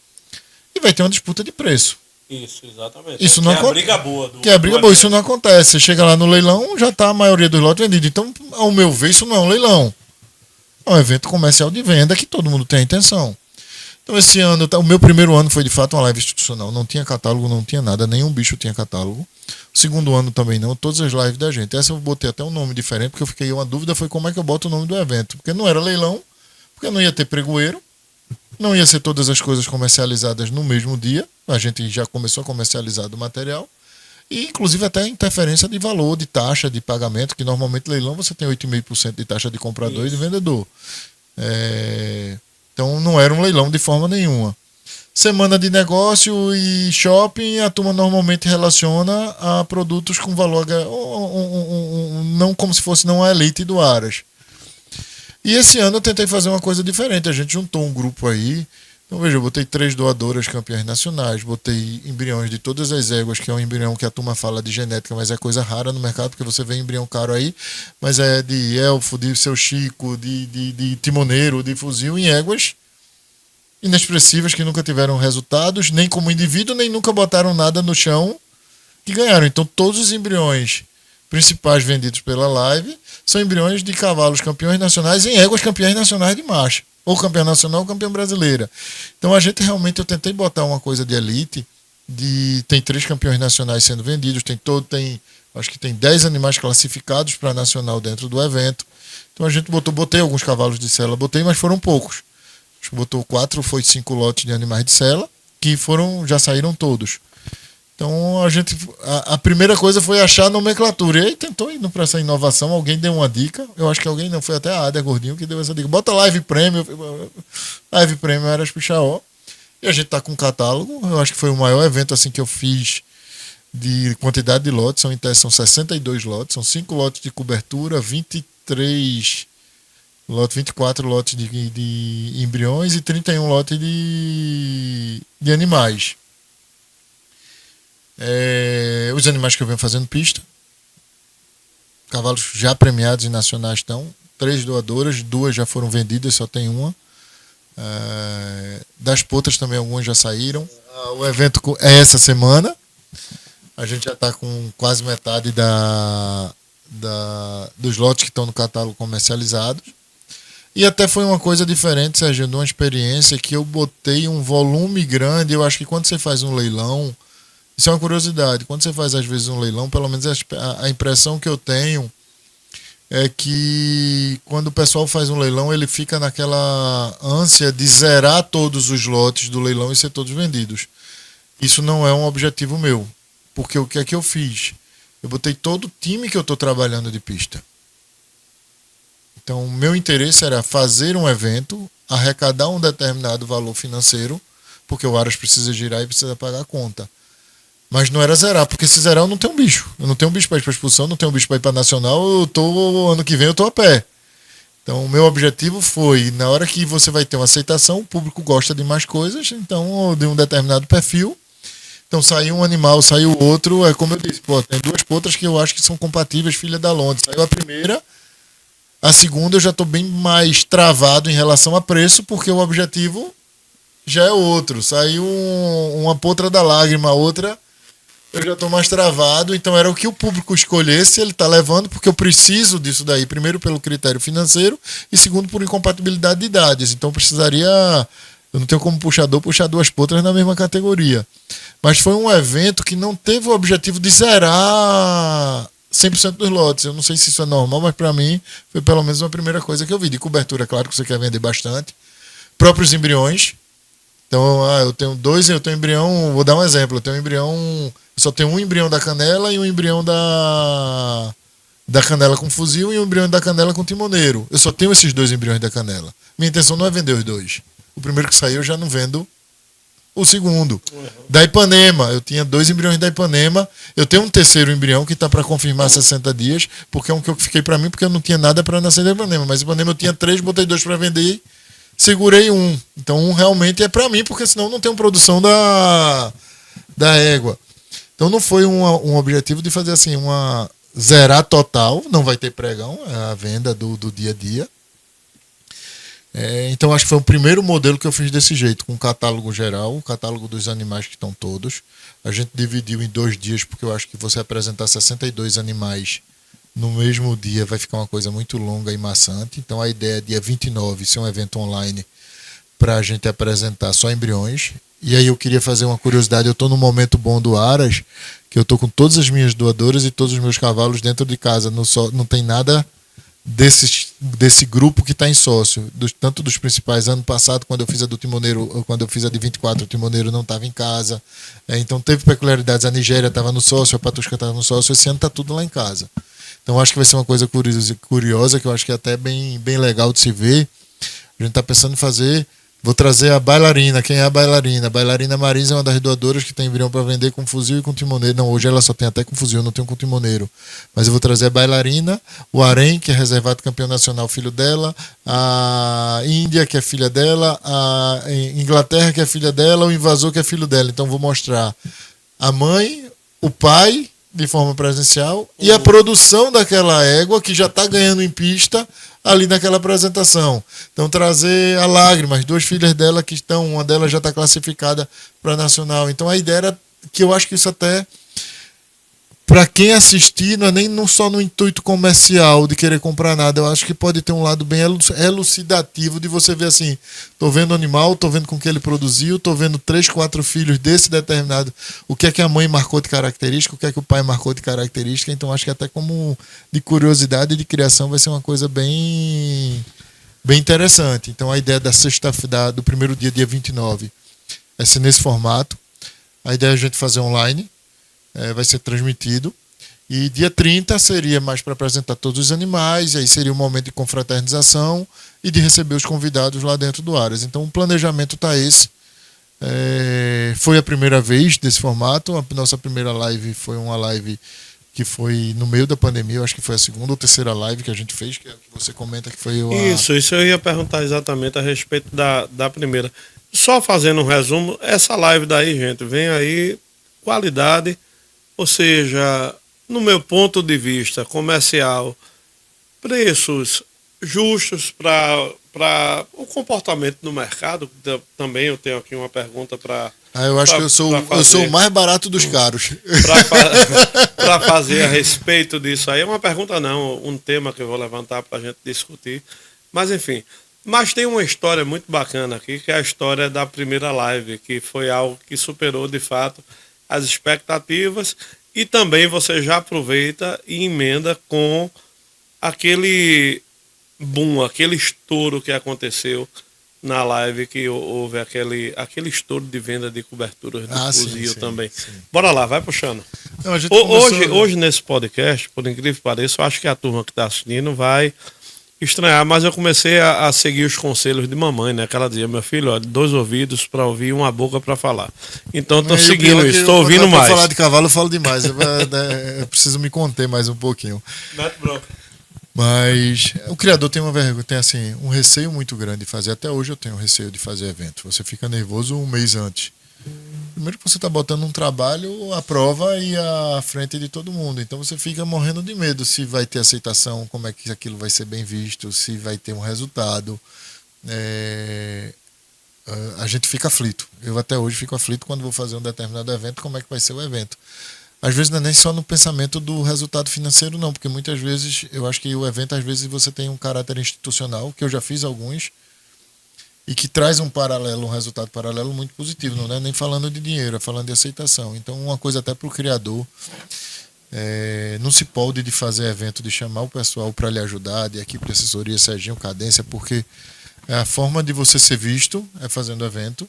e vai ter uma disputa de preço. Isso, exatamente. Isso que não é a acontece. briga boa. Que é a briga boa, isso não acontece. Você chega lá no leilão, já está a maioria dos lotes vendidos. Então, ao meu ver, isso não é um leilão. É um evento comercial de venda que todo mundo tem a intenção. Então, esse ano, o meu primeiro ano foi de fato uma live institucional. Não tinha catálogo, não tinha nada, nenhum bicho tinha catálogo. O segundo ano também não, todas as lives da gente. Essa eu botei até um nome diferente, porque eu fiquei uma dúvida, foi como é que eu boto o nome do evento. Porque não era leilão, porque não ia ter pregoeiro, não ia ser todas as coisas comercializadas no mesmo dia. A gente já começou a comercializar do material. E, inclusive, até interferência de valor, de taxa de pagamento, que normalmente leilão você tem 8,5% de taxa de comprador e de vendedor. Então, não era um leilão de forma nenhuma. Semana de negócio e shopping, a turma normalmente relaciona a produtos com valor, não como se fosse não a elite do Aras. E esse ano eu tentei fazer uma coisa diferente. A gente juntou um grupo aí. Então, veja, eu botei 3 doadoras campeãs nacionais, botei embriões de todas as éguas, que é um embrião que a turma fala de genética, mas é coisa rara no mercado, porque você vê embrião caro aí, mas é de elfo, de seu Chico, de timoneiro, de fuzil, em éguas inexpressivas que nunca tiveram resultados, nem como indivíduo, nem nunca botaram nada no chão que ganharam. Então, todos os embriões principais vendidos pela live são embriões de cavalos campeões nacionais em éguas campeãs nacionais de marcha. Ou campeã nacional ou campeã brasileira. Então, a gente realmente, eu tentei botar uma coisa de elite, tem 3 campeões nacionais sendo vendidos, acho que tem 10 animais classificados para nacional dentro do evento. Então, a gente botei alguns cavalos de sela, mas foram poucos. Acho que botou 4, foi 5 lotes de animais de sela, que já saíram todos. Então, a primeira coisa foi achar a nomenclatura. E aí tentou indo para essa inovação, alguém deu uma dica. Eu acho que alguém não, foi até a Ada Gordinho que deu essa dica. Bota Live Premium. Live Premium era Pichaó. E a gente tá com um catálogo. Eu acho que foi o maior evento assim que eu fiz de quantidade de lotes. São 62 lotes. São 5 lotes de cobertura, 24 lotes de embriões e 31 lotes de animais. Os animais que eu venho fazendo pista, cavalos já premiados e nacionais estão, 3 doadoras, 2 já foram vendidas, só tem uma. Das potras também algumas já saíram. O evento é essa semana, a gente já está com quase metade dos lotes que estão no catálogo comercializados. E até foi uma coisa diferente, Sérgio, de uma experiência que eu botei um volume grande. Eu acho que quando você faz um leilão, isso é uma curiosidade, quando você faz às vezes um leilão, pelo menos a impressão que eu tenho é que quando o pessoal faz um leilão, ele fica naquela ânsia de zerar todos os lotes do leilão e ser todos vendidos. Isso não é um objetivo meu, porque o que é que eu fiz? Eu botei todo o time que eu estou trabalhando de pista. Então, o meu interesse era fazer um evento, arrecadar um determinado valor financeiro, porque o Aras precisa girar e precisa pagar a conta. Mas não era zerar, porque se zerar eu não tenho um bicho. Eu não tenho um bicho para ir para expulsão, não tenho um bicho para ir para nacional, ano que vem eu estou a pé. Então, o meu objetivo foi, na hora que você vai ter uma aceitação, o público gosta de mais coisas, então, de um determinado perfil. Então, saiu um animal, saiu outro, como eu disse, tem 2 potras que eu acho que são compatíveis, filha da Londres. Saiu a primeira. A segunda eu já estou bem mais travado em relação a preço, porque o objetivo já é outro. Saiu uma potra da lágrima, outra eu já estou mais travado. Então era o que o público escolhesse, ele está levando, porque eu preciso disso daí. Primeiro pelo critério financeiro e segundo por incompatibilidade de idades. Então eu não tenho como puxar 2 potras na mesma categoria. Mas foi um evento que não teve o objetivo de zerar 100% dos lotes. Eu não sei se isso é normal, mas para mim foi pelo menos uma primeira coisa que eu vi. De cobertura, claro que você quer vender bastante. Próprios embriões. Então, eu tenho 2, eu tenho embrião, vou dar um exemplo. Eu tenho embrião, eu só tenho um embrião da canela e um embrião da canela com fuzil e um embrião da canela com timoneiro. Eu só tenho esses 2 embriões da canela. Minha intenção não é vender os 2. O primeiro que saiu eu já não vendo o segundo. Da Ipanema, eu tinha 2 embriões da Ipanema. Eu tenho um terceiro embrião que está para confirmar 60 dias, porque é um que eu fiquei para mim, porque eu não tinha nada para nascer da Ipanema. Mas Ipanema eu tinha 3, botei 2 para vender, segurei um. Então um realmente é para mim, porque senão não tem produção da égua. Então não foi um objetivo de fazer assim, uma zerar total, não vai ter pregão, é a venda do dia a dia. Então acho que foi o primeiro modelo que eu fiz desse jeito, com um catálogo geral, o catálogo dos animais que estão todos. A gente dividiu em 2 dias, porque eu acho que você apresentar 62 animais no mesmo dia vai ficar uma coisa muito longa e maçante. Então a ideia é dia 29 ser um evento online para a gente apresentar só embriões. E aí eu queria fazer uma curiosidade, eu estou no momento bom do Aras, que eu estou com todas as minhas doadoras e todos os meus cavalos dentro de casa, não tem nada desse grupo que está em sócio, tanto dos principais. Ano passado, quando eu fiz a do timoneiro, quando eu fiz a de 24, o timoneiro não estava em casa, então teve peculiaridades. A Nigéria estava no sócio, a Patusca estava no sócio, esse ano está tudo lá em casa. Então acho que vai ser uma coisa curiosa, que eu acho que é até bem legal de se ver. A gente está pensando em fazer. Vou trazer a bailarina. Quem é a bailarina? A bailarina Marisa é uma das doadoras que tem embrião para vender com fuzil e com timoneiro. Não, hoje ela só tem até com fuzil, não tem com timoneiro. Mas eu vou trazer a bailarina, o Arém, que é reservado campeão nacional, filho dela, a Índia, que é filha dela, a Inglaterra, que é filha dela, o invasor, que é filho dela. Então vou mostrar a mãe, o pai, de forma presencial, e a produção daquela égua que já está ganhando em pista ali naquela apresentação. Então trazer a Lágrimas, 2 filhas dela que estão, uma delas já está classificada para nacional. Então a ideia era que eu acho que isso até, para quem assistir, não é nem só no intuito comercial de querer comprar nada, eu acho que pode ter um lado bem elucidativo de você ver assim, tô vendo o animal, tô vendo com que ele produziu, tô vendo 3, 4 filhos desse determinado, o que é que a mãe marcou de característica, o que é que o pai marcou de característica. Então acho que até como de curiosidade e de criação vai ser uma coisa bem interessante. Então a ideia da sexta-feira, do primeiro dia 29, vai ser nesse formato. A ideia é a gente fazer online, vai ser transmitido. E dia 30 seria mais para apresentar todos os animais, e aí seria um momento de confraternização e de receber os convidados lá dentro do Aras. Então o planejamento está esse. Foi a primeira vez desse formato. A nossa primeira live foi uma live que foi no meio da pandemia, eu acho que foi a segunda ou terceira live que a gente fez, que você comenta que foi Isso eu ia perguntar exatamente a respeito da primeira. Só fazendo um resumo, essa live daí, gente, vem aí qualidade, ou seja, no meu ponto de vista comercial, preços justos para o comportamento no mercado. Também eu tenho aqui uma pergunta para... eu acho que eu sou o mais barato dos caros. Para fazer a respeito disso aí. É uma pergunta não, um tema que eu vou levantar para a gente discutir. Mas enfim, mas tem uma história muito bacana aqui, que é a história da primeira live, que foi algo que superou de fato as expectativas, e também você já aproveita e emenda com aquele boom, aquele estouro que aconteceu na live, que houve aquele estouro de venda de coberturas do fuzil também. Sim. Bora lá, vai puxando. Não, hoje nesse podcast, por incrível que pareça, eu acho que a turma que está assistindo vai estranhar, mas eu comecei a seguir os conselhos de mamãe, né? Que ela dizia, meu filho, ó, 2 ouvidos para ouvir, 1 boca para falar. Então estou seguindo isso, estou ouvindo mais. Para falar de cavalo eu falo demais, eu preciso me conter mais um pouquinho. Neto Branco. Mas o criador tem assim, um receio muito grande de fazer. Até hoje eu tenho receio de fazer evento. Você fica nervoso um mês antes. Primeiro que você está botando um trabalho à prova e à frente de todo mundo. Então você fica morrendo de medo se vai ter aceitação, como é que aquilo vai ser bem visto, se vai ter um resultado. A gente fica aflito. Eu até hoje fico aflito quando vou fazer um determinado evento, como é que vai ser o evento. Às vezes não é nem só no pensamento do resultado financeiro, não, porque muitas vezes eu acho que o evento, às vezes você tem um caráter institucional, que eu já fiz alguns, e que traz um resultado paralelo muito positivo, não é nem falando de dinheiro, é falando de aceitação. Então, uma coisa até para o criador, não se pode de fazer evento, de chamar o pessoal para lhe ajudar, de equipe de assessoria, Serginho, Cadência, porque a forma de você ser visto é fazendo evento,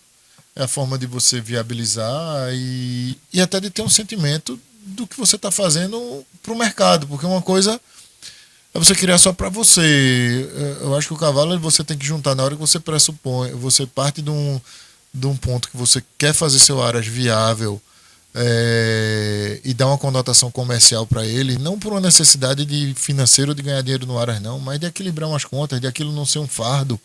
é a forma de você viabilizar e até de ter um sentimento do que você está fazendo para o mercado, porque uma coisa é você criar só para você. Eu acho que o cavalo você tem que juntar na hora que você pressupõe, você parte de um ponto que você quer fazer seu Aras viável e dar uma conotação comercial para ele, não por uma necessidade de financeiro de ganhar dinheiro no Aras não, mas de equilibrar umas contas, de aquilo não ser um fardo.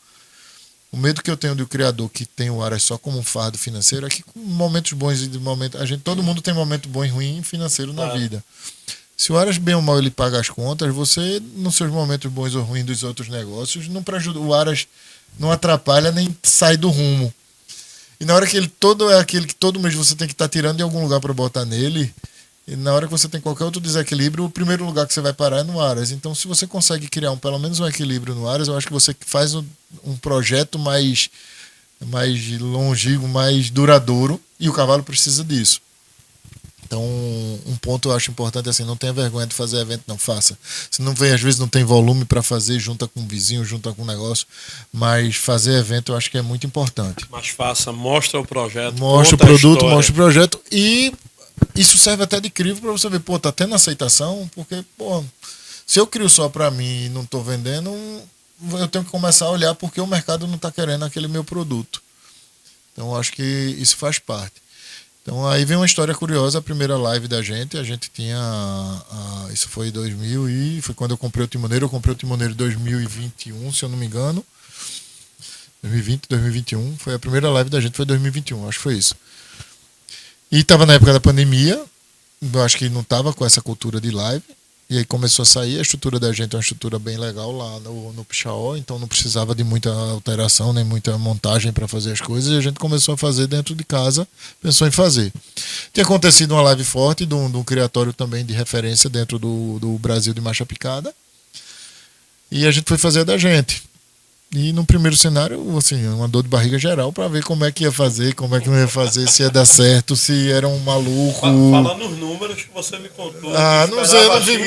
O medo que eu tenho do criador que tem o Aras só como um fardo financeiro é que com momentos bons e de momentos. Todo mundo tem momento bom e ruim financeiro na vida. Se o Aras bem ou mal ele paga as contas, você, nos seus momentos bons ou ruins dos outros negócios, não prejudica. O Aras não atrapalha nem sai do rumo. E na hora que ele todo é aquele que todo mês você tem que estar tirando de algum lugar para botar nele, e na hora que você tem qualquer outro desequilíbrio, o primeiro lugar que você vai parar é no Aras. Então, se você consegue criar pelo menos um equilíbrio no Aras, eu acho que você faz um projeto mais longínquo, mais duradouro, e o cavalo precisa disso. Então, um ponto eu acho importante é assim, não tenha vergonha de fazer evento, não faça. Se não vem, às vezes não tem volume para fazer, junta com um vizinho, junta com um negócio, mas fazer evento eu acho que é muito importante. Mas faça, mostra o projeto, mostra o produto, mostra o projeto, e isso serve até de crivo para você ver, pô, tá tendo aceitação, porque, pô, se eu crio só para mim e não tô vendendo, eu tenho que começar a olhar porque o mercado não tá querendo aquele meu produto. Então, eu acho que isso faz parte. Então aí vem uma história curiosa, a primeira live da gente, a gente tinha, isso foi em 2000 e foi quando eu comprei o timoneiro em 2021, se eu não me engano, 2020, 2021, foi a primeira live da gente, foi 2021, acho que foi isso. E estava na época da pandemia, eu acho que não estava com essa cultura de live, e aí começou a sair, a estrutura da gente é uma estrutura bem legal lá no Pichaó, então não precisava de muita alteração, nem muita montagem para fazer as coisas, e a gente começou a fazer dentro de casa, pensou em fazer. Tinha acontecido uma live forte de um criatório também de referência dentro do Brasil de Marcha Picada, e a gente foi fazer a da gente. E no primeiro cenário, assim, uma dor de barriga geral para ver como é que ia fazer, como é que não ia fazer, se ia dar certo, se era um maluco. Falando nos números que você me contou. Não sei,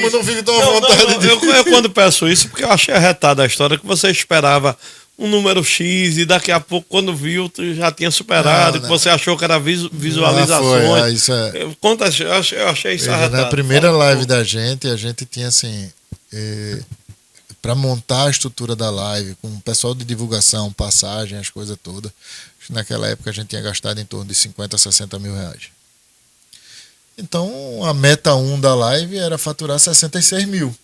não fico tão à vontade de... Eu quando peço isso, porque eu achei arretada a história que você esperava um número X e daqui a pouco, quando viu, tu já tinha superado, que você achou que era visualizações. Isso é... Conta, eu achei isso arretado. Na primeira live da gente, a gente tinha assim... para montar a estrutura da live, com o pessoal de divulgação, passagem, as coisas todas, naquela época a gente tinha gastado em torno de 50 a 60 mil reais. Então, a meta 1 da live era faturar 66 mil.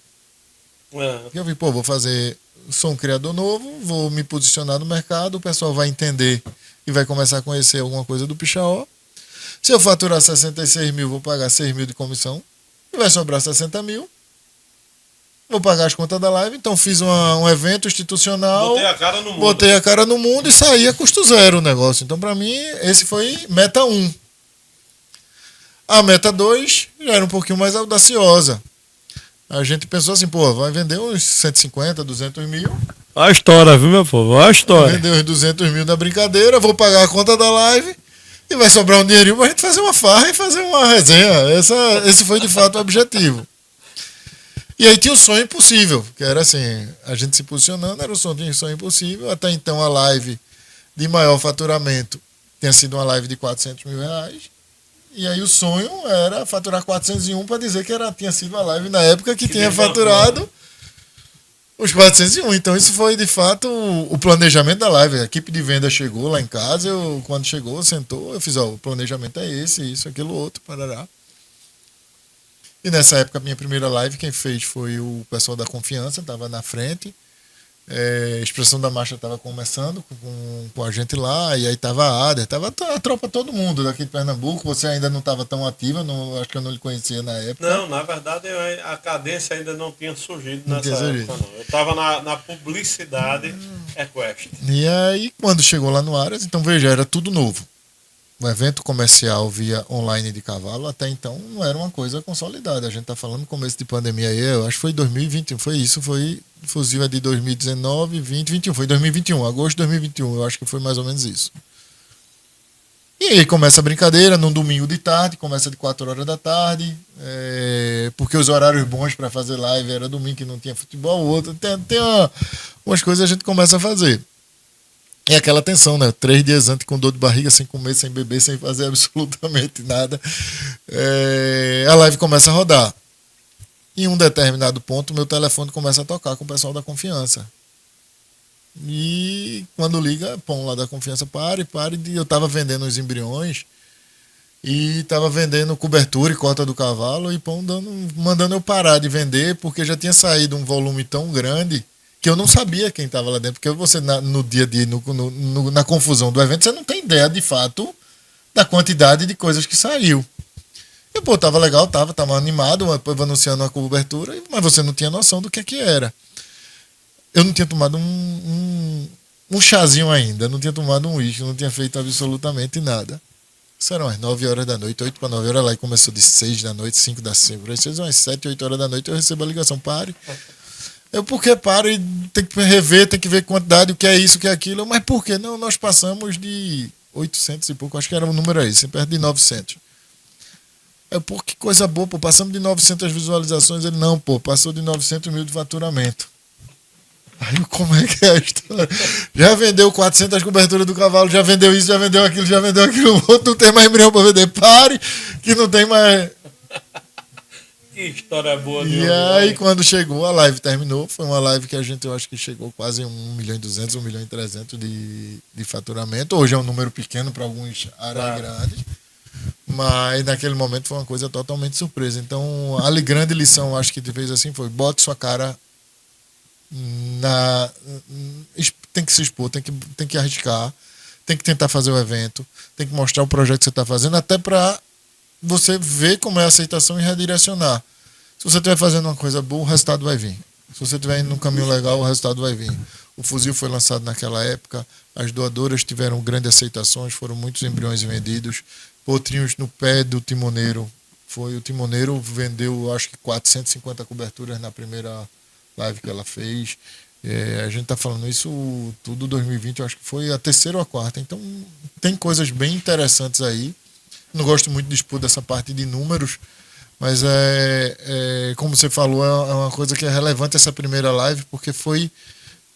Eu vi, vou fazer, sou um criador novo, vou me posicionar no mercado, o pessoal vai entender e vai começar a conhecer alguma coisa do Pichaó. Se eu faturar 66 mil, vou pagar 6 mil de comissão, e vai sobrar 60 mil. Vou pagar as contas da live, então fiz um evento institucional. Botei a cara no mundo e saí a custo zero o negócio. Então, para mim, esse foi meta 1. A meta 2 já era um pouquinho mais audaciosa. A gente pensou assim, vai vender uns 150, 200 mil. A história, viu, meu povo? A história. Vender uns 200 mil na brincadeira, vou pagar a conta da live e vai sobrar um dinheirinho pra gente fazer uma farra e fazer uma resenha. Esse foi, de fato, o objetivo. E aí tinha o sonho impossível, que era assim, a gente se posicionando, era o sonho impossível. Até então a live de maior faturamento tinha sido uma live de 400 mil reais. E aí o sonho era faturar 401 para dizer que tinha sido a live na época que tinha faturado os 401. Então isso foi de fato o planejamento da live. A equipe de venda chegou lá em casa, quando chegou, sentou, eu fiz, o planejamento é esse, isso, aquilo, outro, parará. E nessa época, a minha primeira live, quem fez foi o pessoal da Confiança, estava na frente. A Expressão da Marcha estava começando com a gente lá, e aí estava a Ada, estava a tropa, todo mundo daqui de Pernambuco. Você ainda não estava tão ativa, acho que eu não lhe conhecia na época. Não, na verdade, a cadência ainda não tinha surgido nessa época, não. Eu estava na publicidade Equestre. E aí, quando chegou lá no Aras, então veja, era tudo novo. O evento comercial via online de cavalo, até então, não era uma coisa consolidada. A gente está falando no começo de pandemia aí, eu acho que foi 2021, foi fusível de 2019, 20, 21, foi 2021, agosto de 2021, eu acho que foi mais ou menos isso. E aí começa a brincadeira, num domingo de tarde, começa de 4 horas da tarde, porque os horários bons para fazer live era domingo que não tinha futebol, outro, tem umas coisas a gente começa a fazer. E aquela tensão, né? 3 dias antes com dor de barriga, sem comer, sem beber, sem fazer absolutamente nada. A live começa a rodar. Em um determinado ponto, meu telefone começa a tocar com o pessoal da Confiança. E quando liga, lá da Confiança, pare. Eu estava vendendo os embriões e estava vendendo cobertura e cota do cavalo e mandando eu parar de vender, porque já tinha saído um volume tão grande que eu não sabia quem estava lá dentro, porque você no dia a dia, na confusão do evento, você não tem ideia de fato da quantidade de coisas que saiu. E tava legal, tava animado, depois anunciando uma cobertura, mas você não tinha noção do que era. Eu não tinha tomado um chazinho ainda, não tinha tomado um uísque, não tinha feito absolutamente nada. Isso eram umas 9 horas da noite, 8 para 9 horas lá, e começou de 6 da noite, 5 da 5. Às vezes umas 7, 8 horas da noite eu recebo a ligação, pare. Eu, por que pare? Tem que rever, tem que ver quantidade, o que é isso, o que é aquilo. Mas por quê? Não, nós passamos de 800 e pouco, acho que era o número aí, sempre perto de 900. Pô, que coisa boa, pô, passamos de 900 visualizações. Ele, não, pô, passou de 900 mil de faturamento. Aí, como é que é a história? Já vendeu 400 coberturas do cavalo, já vendeu isso, já vendeu aquilo outro, não tem mais embrião para vender. Pare, que não tem mais. Que história boa. E aí, quando chegou, a live terminou. Foi uma live que a gente, eu acho que chegou quase 1.200.000, 1.300.000 de faturamento. Hoje é um número pequeno para alguns áreas grandes. Mas naquele momento foi uma coisa totalmente surpresa. Então, a grande lição, acho que te fez assim, foi: bote sua cara tem que se expor, tem que arriscar, tem que tentar fazer o evento, tem que mostrar o projeto que você está fazendo, até para você ver como é a aceitação e redirecionar. Se você estiver fazendo uma coisa boa, o resultado vai vir. Se você estiver indo num caminho legal, o resultado vai vir. O fuzil foi lançado naquela época, as doadoras tiveram grandes aceitações, foram muitos embriões vendidos, potrinhos no pé do timoneiro. O timoneiro vendeu, acho que 450 coberturas na primeira live que ela fez. A gente está falando isso tudo 2020, eu acho que foi a terceira ou a quarta. Então, tem coisas bem interessantes aí. Não gosto muito de expor dessa parte de números, mas como você falou, é uma coisa que é relevante essa primeira live, porque foi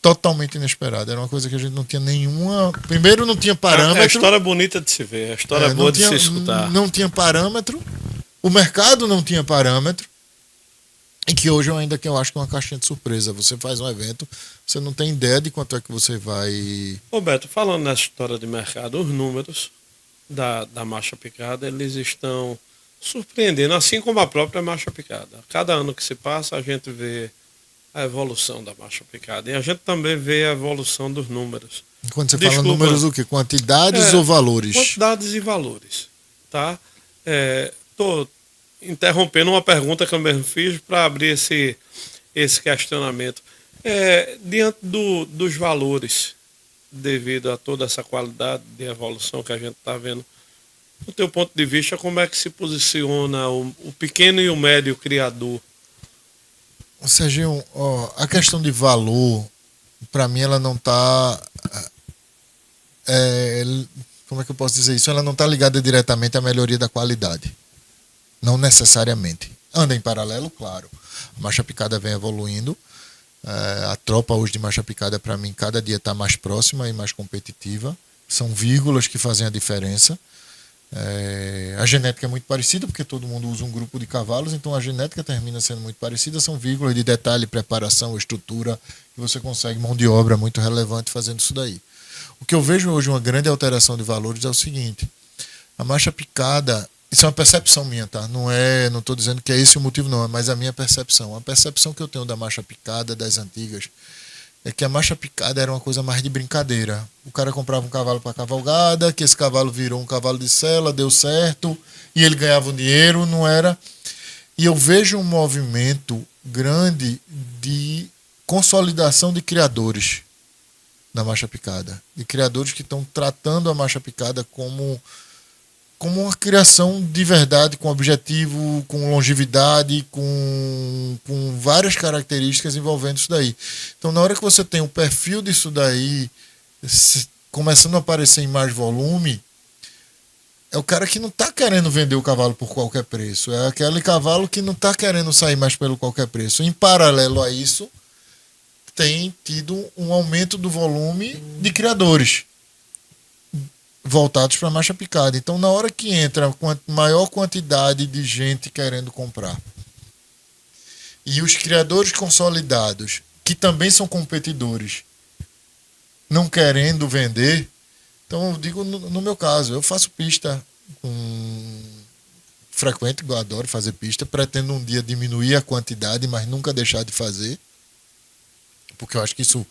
totalmente inesperada. Era uma coisa que a gente não tinha nenhuma... Primeiro, não tinha parâmetro. É a história bonita de se ver, a história boa de se escutar. Não tinha parâmetro, o mercado não tinha parâmetro, e que hoje eu acho que é uma caixinha de surpresa. Você faz um evento, você não tem ideia de quanto é que você vai... Roberto, falando nessa história de mercado, os números da marcha picada, eles estão surpreendendo, assim como a própria marcha picada. Cada ano que se passa, a gente vê a evolução da marcha picada. E a gente também vê a evolução dos números. Quando você fala números, o quê? Quantidades ou valores? Quantidades e valores. Tá? Estou interrompendo uma pergunta que eu mesmo fiz para abrir esse questionamento. Diante dos valores, devido a toda essa qualidade de evolução que a gente está vendo, do teu ponto de vista, como é que se posiciona o pequeno e o médio criador? Serginho, a questão de valor, para mim, ela não está... como é que eu posso dizer isso? Ela não está ligada diretamente à melhoria da qualidade. Não necessariamente. Anda em paralelo, claro. A marcha picada vem evoluindo. A tropa hoje de marcha picada, para mim, cada dia está mais próxima e mais competitiva. São vírgulas que fazem a diferença. A genética é muito parecida, porque todo mundo usa um grupo de cavalos, então a genética termina sendo muito parecida. São vírgulas de detalhe, preparação, estrutura, e você consegue mão de obra muito relevante fazendo isso daí. O que eu vejo hoje uma grande alteração de valores é o seguinte: a marcha picada, isso é uma percepção minha, tá? Não estou dizendo que é esse o motivo, não, mas a minha percepção. A percepção que eu tenho da marcha picada, das antigas, é que a marcha picada era uma coisa mais de brincadeira. O cara comprava um cavalo para cavalgada, que esse cavalo virou um cavalo de sela, deu certo, e ele ganhava um dinheiro, não era. E eu vejo um movimento grande de consolidação de criadores na marcha picada. De criadores que estão tratando a marcha picada como uma criação de verdade, com objetivo, com longevidade, com várias características envolvendo isso daí. Então, na hora que você tem o perfil disso daí começando a aparecer em mais volume, é o cara que não está querendo vender o cavalo por qualquer preço. É aquele cavalo que não está querendo sair mais pelo qualquer preço. Em paralelo a isso, tem tido um aumento do volume de criadores voltados para a marcha picada. Então, na hora que entra maior quantidade de gente querendo comprar e os criadores consolidados, que também são competidores, não querendo vender, então eu digo, no meu caso, eu faço pista frequente, eu adoro fazer pista, pretendo um dia diminuir a quantidade, mas nunca deixar de fazer, porque eu acho que isso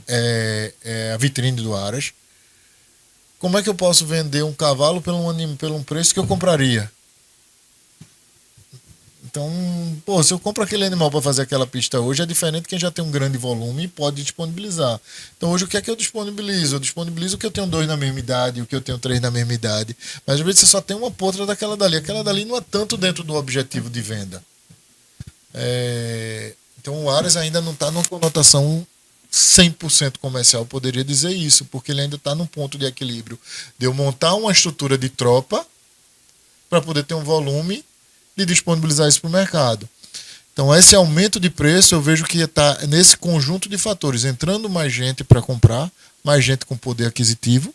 é a vitrine do Aras. Como é que eu posso vender um cavalo pelo um preço que eu compraria? Então, pô, se eu compro aquele animal para fazer aquela pista hoje, é diferente de quem já tem um grande volume e pode disponibilizar. Então, hoje, o que é que eu disponibilizo? Eu disponibilizo o que eu tenho 2 na mesma idade, o que eu tenho 3 na mesma idade. Mas, às vezes, você só tem uma potra daquela dali. Aquela dali não é tanto dentro do objetivo de venda. Então, o Aras ainda não está numa conotação 100% comercial, poderia dizer isso, porque ele ainda está num ponto de equilíbrio de eu montar uma estrutura de tropa para poder ter um volume de disponibilizar isso para o mercado. Então, esse aumento de preço eu vejo que está nesse conjunto de fatores, entrando mais gente para comprar, mais gente com poder aquisitivo,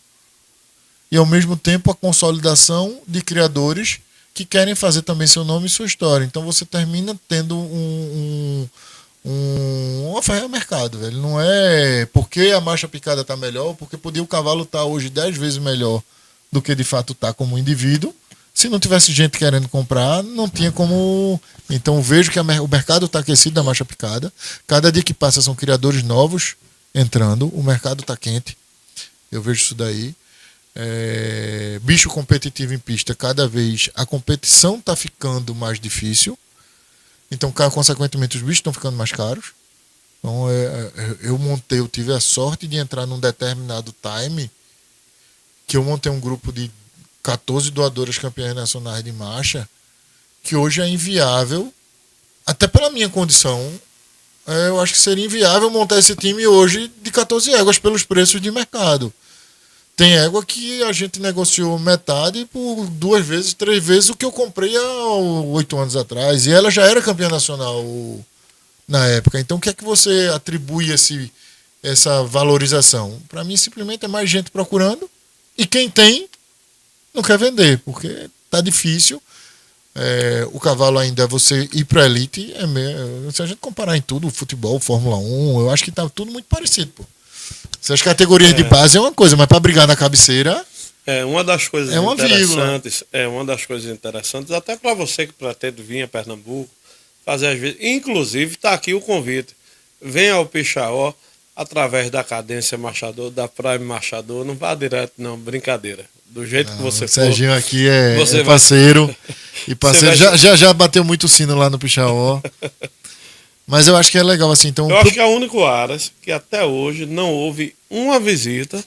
e ao mesmo tempo a consolidação de criadores que querem fazer também seu nome e sua história. Então, você termina tendo uma oferta ao mercado, velho. Não é porque a marcha picada está melhor, ou porque podia o cavalo estar hoje 10 vezes melhor do que de fato está como indivíduo. Se não tivesse gente querendo comprar, não tinha como. Então vejo que o mercado está aquecido da marcha picada. Cada dia que passa são criadores novos entrando. O mercado está quente. Eu vejo isso daí. Bicho competitivo em pista, cada vez a competição está ficando mais difícil. Então, consequentemente, os bichos estão ficando mais caros. Então, eu tive a sorte de entrar num determinado time que eu montei um grupo de 14 doadoras campeãs nacionais de marcha, que hoje é inviável, até pela minha condição, eu acho que seria inviável montar esse time hoje de 14 éguas pelos preços de mercado. Tem égua que a gente negociou metade por 2 vezes, 3 vezes o que eu comprei há 8 anos atrás. E ela já era campeã nacional na época. Então, o que é que você atribui essa valorização? Para mim, simplesmente é mais gente procurando. E quem tem, não quer vender, porque tá difícil. O cavalo ainda, você ir para elite, se a gente comparar em tudo, futebol, Fórmula 1, eu acho que tá tudo muito parecido, pô. Essas categorias de base é uma coisa, mas para brigar na cabeceira uma das coisas uma interessantes, uma das coisas interessantes, até para você que pretende vir a Pernambuco, fazer às vezes, inclusive está aqui o convite, venha ao Pichaó através da Cadência Marchador, da Prime Marchador, não vá direto não, brincadeira. Do jeito que você for. O Serginho aqui é parceiro. E parceiro já bateu muito sino lá no Pichaó. Mas eu acho que é legal assim. Então, eu acho que é o único Aras que até hoje não houve uma visita.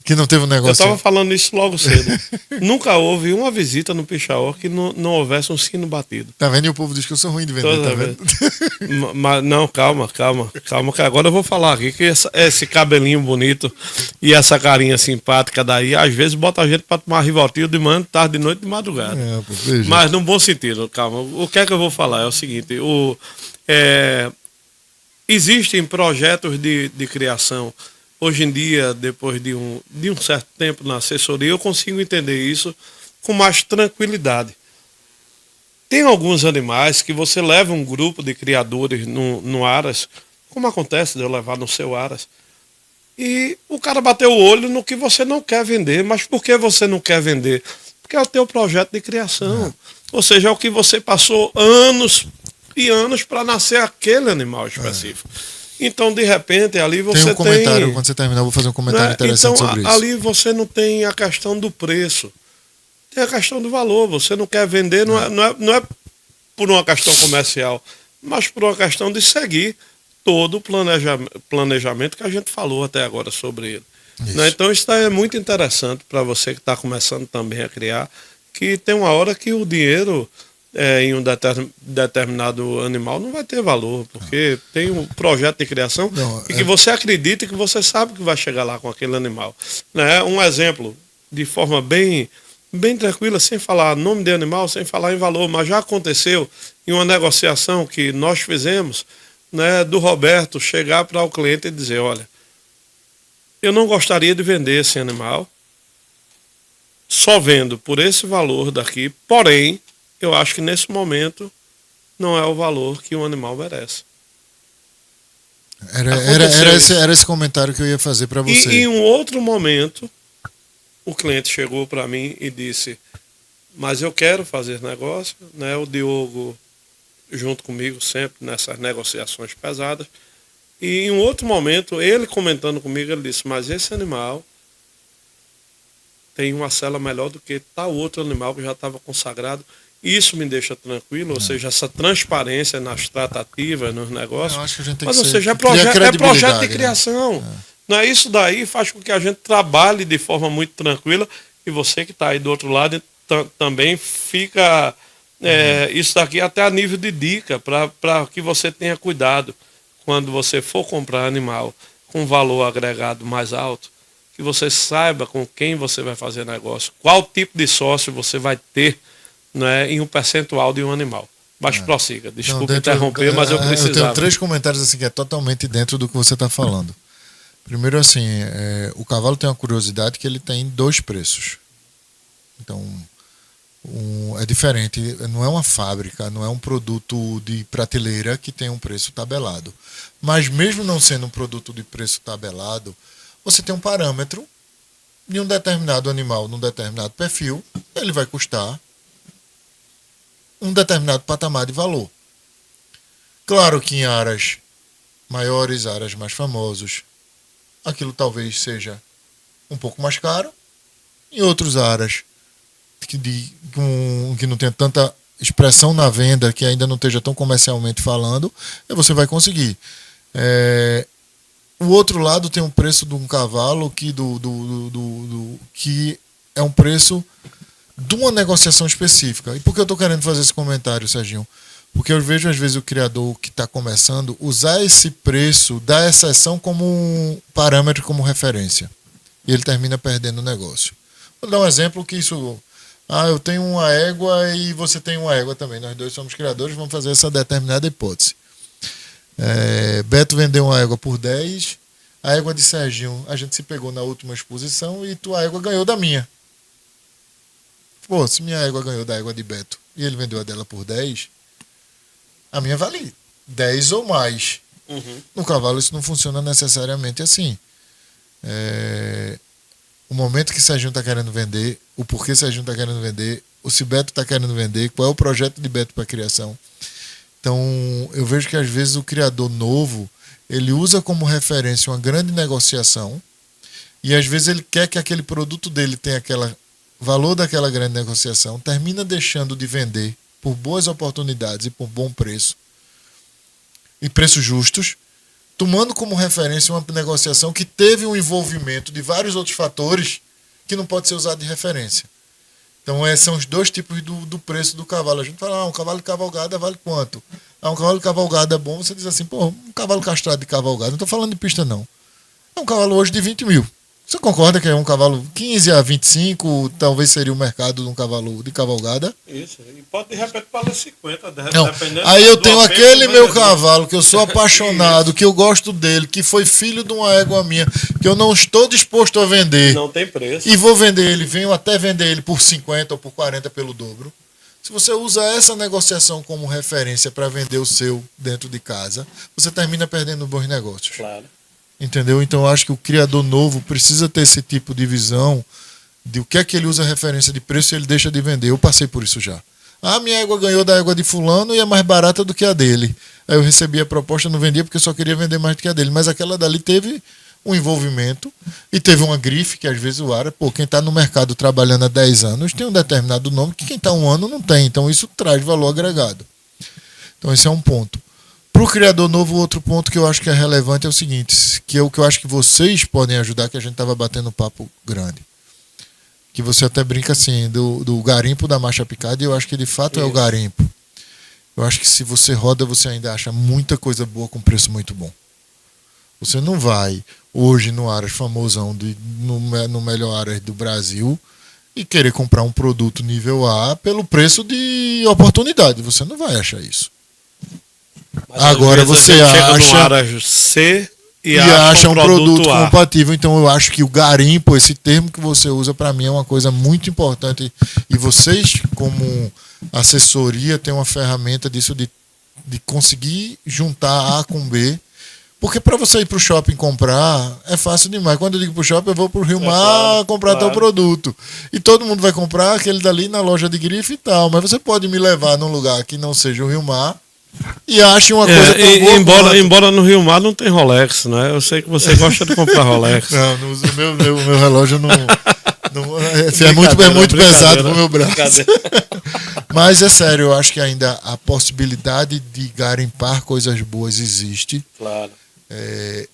Que não teve um negócio. Eu estava falando isso logo cedo. Nunca houve uma visita no Pichaó que não houvesse um sino batido. Tá vendo? E o povo diz que eu sou ruim de vender, tá vendo? Mas não, calma, que agora eu vou falar aqui que esse cabelinho bonito e essa carinha simpática daí, às vezes bota a gente para tomar Rivotril de manhã, tarde, de noite, de madrugada. Mas num bom sentido, calma. O que é que eu vou falar? É o seguinte, existem projetos de criação. Hoje em dia, depois de um certo tempo na assessoria, eu consigo entender isso com mais tranquilidade. Tem alguns animais que você leva um grupo de criadores no Aras, como acontece de eu levar no seu Aras, e o cara bateu o olho no que você não quer vender. Mas por que você não quer vender? Porque é o teu projeto de criação. Ou seja, é o que você passou anos e anos para nascer aquele animal específico. Então, de repente, ali você tem um comentário, quando você terminar, eu vou fazer um comentário interessante sobre isso. Ali você não tem a questão do preço. Tem a questão do valor. Você não quer vender, não é por uma questão comercial, mas por uma questão de seguir todo o planejamento que a gente falou até agora sobre ele. Né? Então, isso é muito interessante para você que está começando também a criar, que tem uma hora que o dinheiro em um determinado animal não vai ter valor, porque tem um projeto de criação que você acredita e que você sabe que vai chegar lá com aquele animal. Né? Um exemplo, de forma bem tranquila, sem falar nome de animal, sem falar em valor, mas já aconteceu em uma negociação que nós fizemos, né, do Roberto chegar para o cliente e dizer, olha, eu não gostaria de vender esse animal, só vendo por esse valor daqui, porém, eu acho que nesse momento não é o valor que um animal merece. Era esse comentário que eu ia fazer para você. E em um outro momento, o cliente chegou para mim e disse, mas eu quero fazer negócio, né? O Diogo junto comigo sempre nessas negociações pesadas. E em um outro momento, ele comentando comigo, ele disse, mas esse animal tem uma cela melhor do que tal outro animal que já estava consagrado Isso me deixa tranquilo, ou seja, essa transparência nas tratativas, nos negócios. Eu acho que a gente tem Mas, que ou ser, seja, é credibilidade, projeto de né? criação. Não é isso daí faz com que a gente trabalhe de forma muito tranquila e você que está aí do outro lado também fica isso daqui até a nível de dica para que você tenha cuidado quando você for comprar animal com valor agregado mais alto, que você saiba com quem você vai fazer negócio, qual tipo de sócio você vai ter, né, em um percentual de um animal. Mas prossiga. Desculpa interromper, mas eu precisava. Eu tenho 3 comentários assim que é totalmente dentro do que você está falando. Primeiro, assim, o cavalo tem uma curiosidade que ele tem 2 preços. Então, é diferente. Não é uma fábrica, não é um produto de prateleira que tem um preço tabelado. Mas mesmo não sendo um produto de preço tabelado, você tem um parâmetro de um determinado animal, num determinado perfil, ele vai custar um determinado patamar de valor. Claro que em áreas maiores, áreas mais famosos, aquilo talvez seja um pouco mais caro. Em outras áreas que não tenha tanta expressão na venda, que ainda não esteja tão comercialmente falando, você vai conseguir. O outro lado tem um preço de um cavalo que é um preço de uma negociação específica. E por que eu estou querendo fazer esse comentário, Serginho? Porque eu vejo, às vezes, o criador que está começando usar esse preço da exceção como um parâmetro, como referência. E ele termina perdendo o negócio. Vou dar um exemplo que isso... eu tenho uma égua e você tem uma égua também. Nós dois somos criadores, vamos fazer essa determinada hipótese. Beto vendeu uma égua por 10, a égua de Serginho, a gente se pegou na última exposição e tua égua ganhou da minha. Pô, se minha égua ganhou da égua de Beto e ele vendeu a dela por 10, a minha vale 10 ou mais. No cavalo isso não funciona necessariamente assim. O momento que Serginho está querendo vender, o porquê Serginho está querendo vender, o se Beto está querendo vender, qual é o projeto de Beto para a criação. Então, eu vejo que às vezes o criador novo, ele usa como referência uma grande negociação e às vezes ele quer que aquele produto dele tenha aquele valor daquela grande negociação, termina deixando de vender por boas oportunidades e por bom preço e preços justos, tomando como referência uma negociação que teve um envolvimento de vários outros fatores que não pode ser usado de referência. Então, esses são os 2 tipos do preço do cavalo. A gente fala, um cavalo de cavalgada vale quanto? Um cavalo de cavalgada é bom, você diz assim, um cavalo castrado de cavalgada, não estou falando de pista não. É um cavalo hoje de 20 mil. Você concorda que é um cavalo 15 a 25, talvez seria o mercado de um cavalo de cavalgada? Isso, e pode de repente valer 50, não. Dependendo. Aí eu tenho aquele meu cavalo que eu sou apaixonado, que eu gosto dele, que foi filho de uma égua minha, que eu não estou disposto a vender. Não tem preço. E vou vender ele, venho até vender ele por 50 ou por 40 pelo dobro. Se você usa essa negociação como referência para vender o seu dentro de casa, você termina perdendo bons negócios. Claro. Entendeu? Então eu acho que o criador novo precisa ter esse tipo de visão de o que é que ele usa referência de preço e ele deixa de vender. Eu passei por isso já. Minha égua ganhou da égua de fulano e é mais barata do que a dele. Aí eu recebi a proposta, não vendia porque eu só queria vender mais do que a dele. Mas aquela dali teve um envolvimento e teve uma grife que às vezes quem está no mercado trabalhando há 10 anos tem um determinado nome que quem está 1 ano não tem. Então isso traz valor agregado. Então esse é um ponto. Para o criador novo, outro ponto que eu acho que é relevante é o seguinte, que é o que eu acho que vocês podem ajudar, que a gente estava batendo um papo grande. Que você até brinca assim, do garimpo da marcha picada, e eu acho que de fato é o garimpo. Eu acho que se você roda, você ainda acha muita coisa boa com preço muito bom. Você não vai hoje no Aras famosão, no melhor Aras do Brasil, e querer comprar um produto nível A pelo preço de oportunidade. Você não vai achar isso. Mas agora você acha C e acha um produto compatível. Então eu acho que o garimpo, esse termo que você usa, para mim é uma coisa muito importante. E vocês, como assessoria, tem uma ferramenta disso de conseguir juntar A com B. Porque para você ir para o shopping comprar é fácil demais. Quando eu digo para o shopping, eu vou para o Rio Mar comprar tal produto. E todo mundo vai comprar aquele dali na loja de grife e tal. Mas você pode me levar num lugar que não seja o Rio Mar e ache uma coisa tão boa. Embora no Rio Mar não tem Rolex, né? Eu sei que você gosta de comprar Rolex. Não, meu relógio não É muito pesado pro meu braço. Brincadeira. Mas é sério, eu acho que ainda a possibilidade de garimpar coisas boas existe. Claro.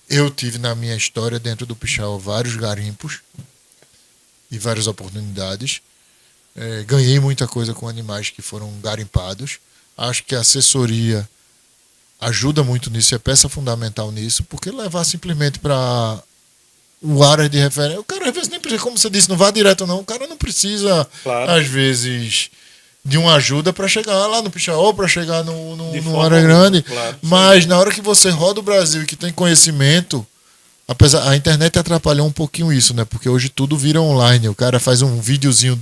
Eu tive na minha história dentro do Pichau vários garimpos e várias oportunidades. Ganhei muita coisa com animais que foram garimpados. Acho que a assessoria ajuda muito nisso, é peça fundamental nisso, porque levar simplesmente para o área de referência. O cara às vezes nem precisa, como você disse, não vá direto não. O cara não precisa, Claro. às vezes, de uma ajuda para chegar lá no Pichau ou para chegar De no forma área grande. claro, Mas na hora que você roda o Brasil e que tem conhecimento, apesar a internet atrapalhou um pouquinho isso, né? Porque hoje tudo vira online. O cara faz um videozinho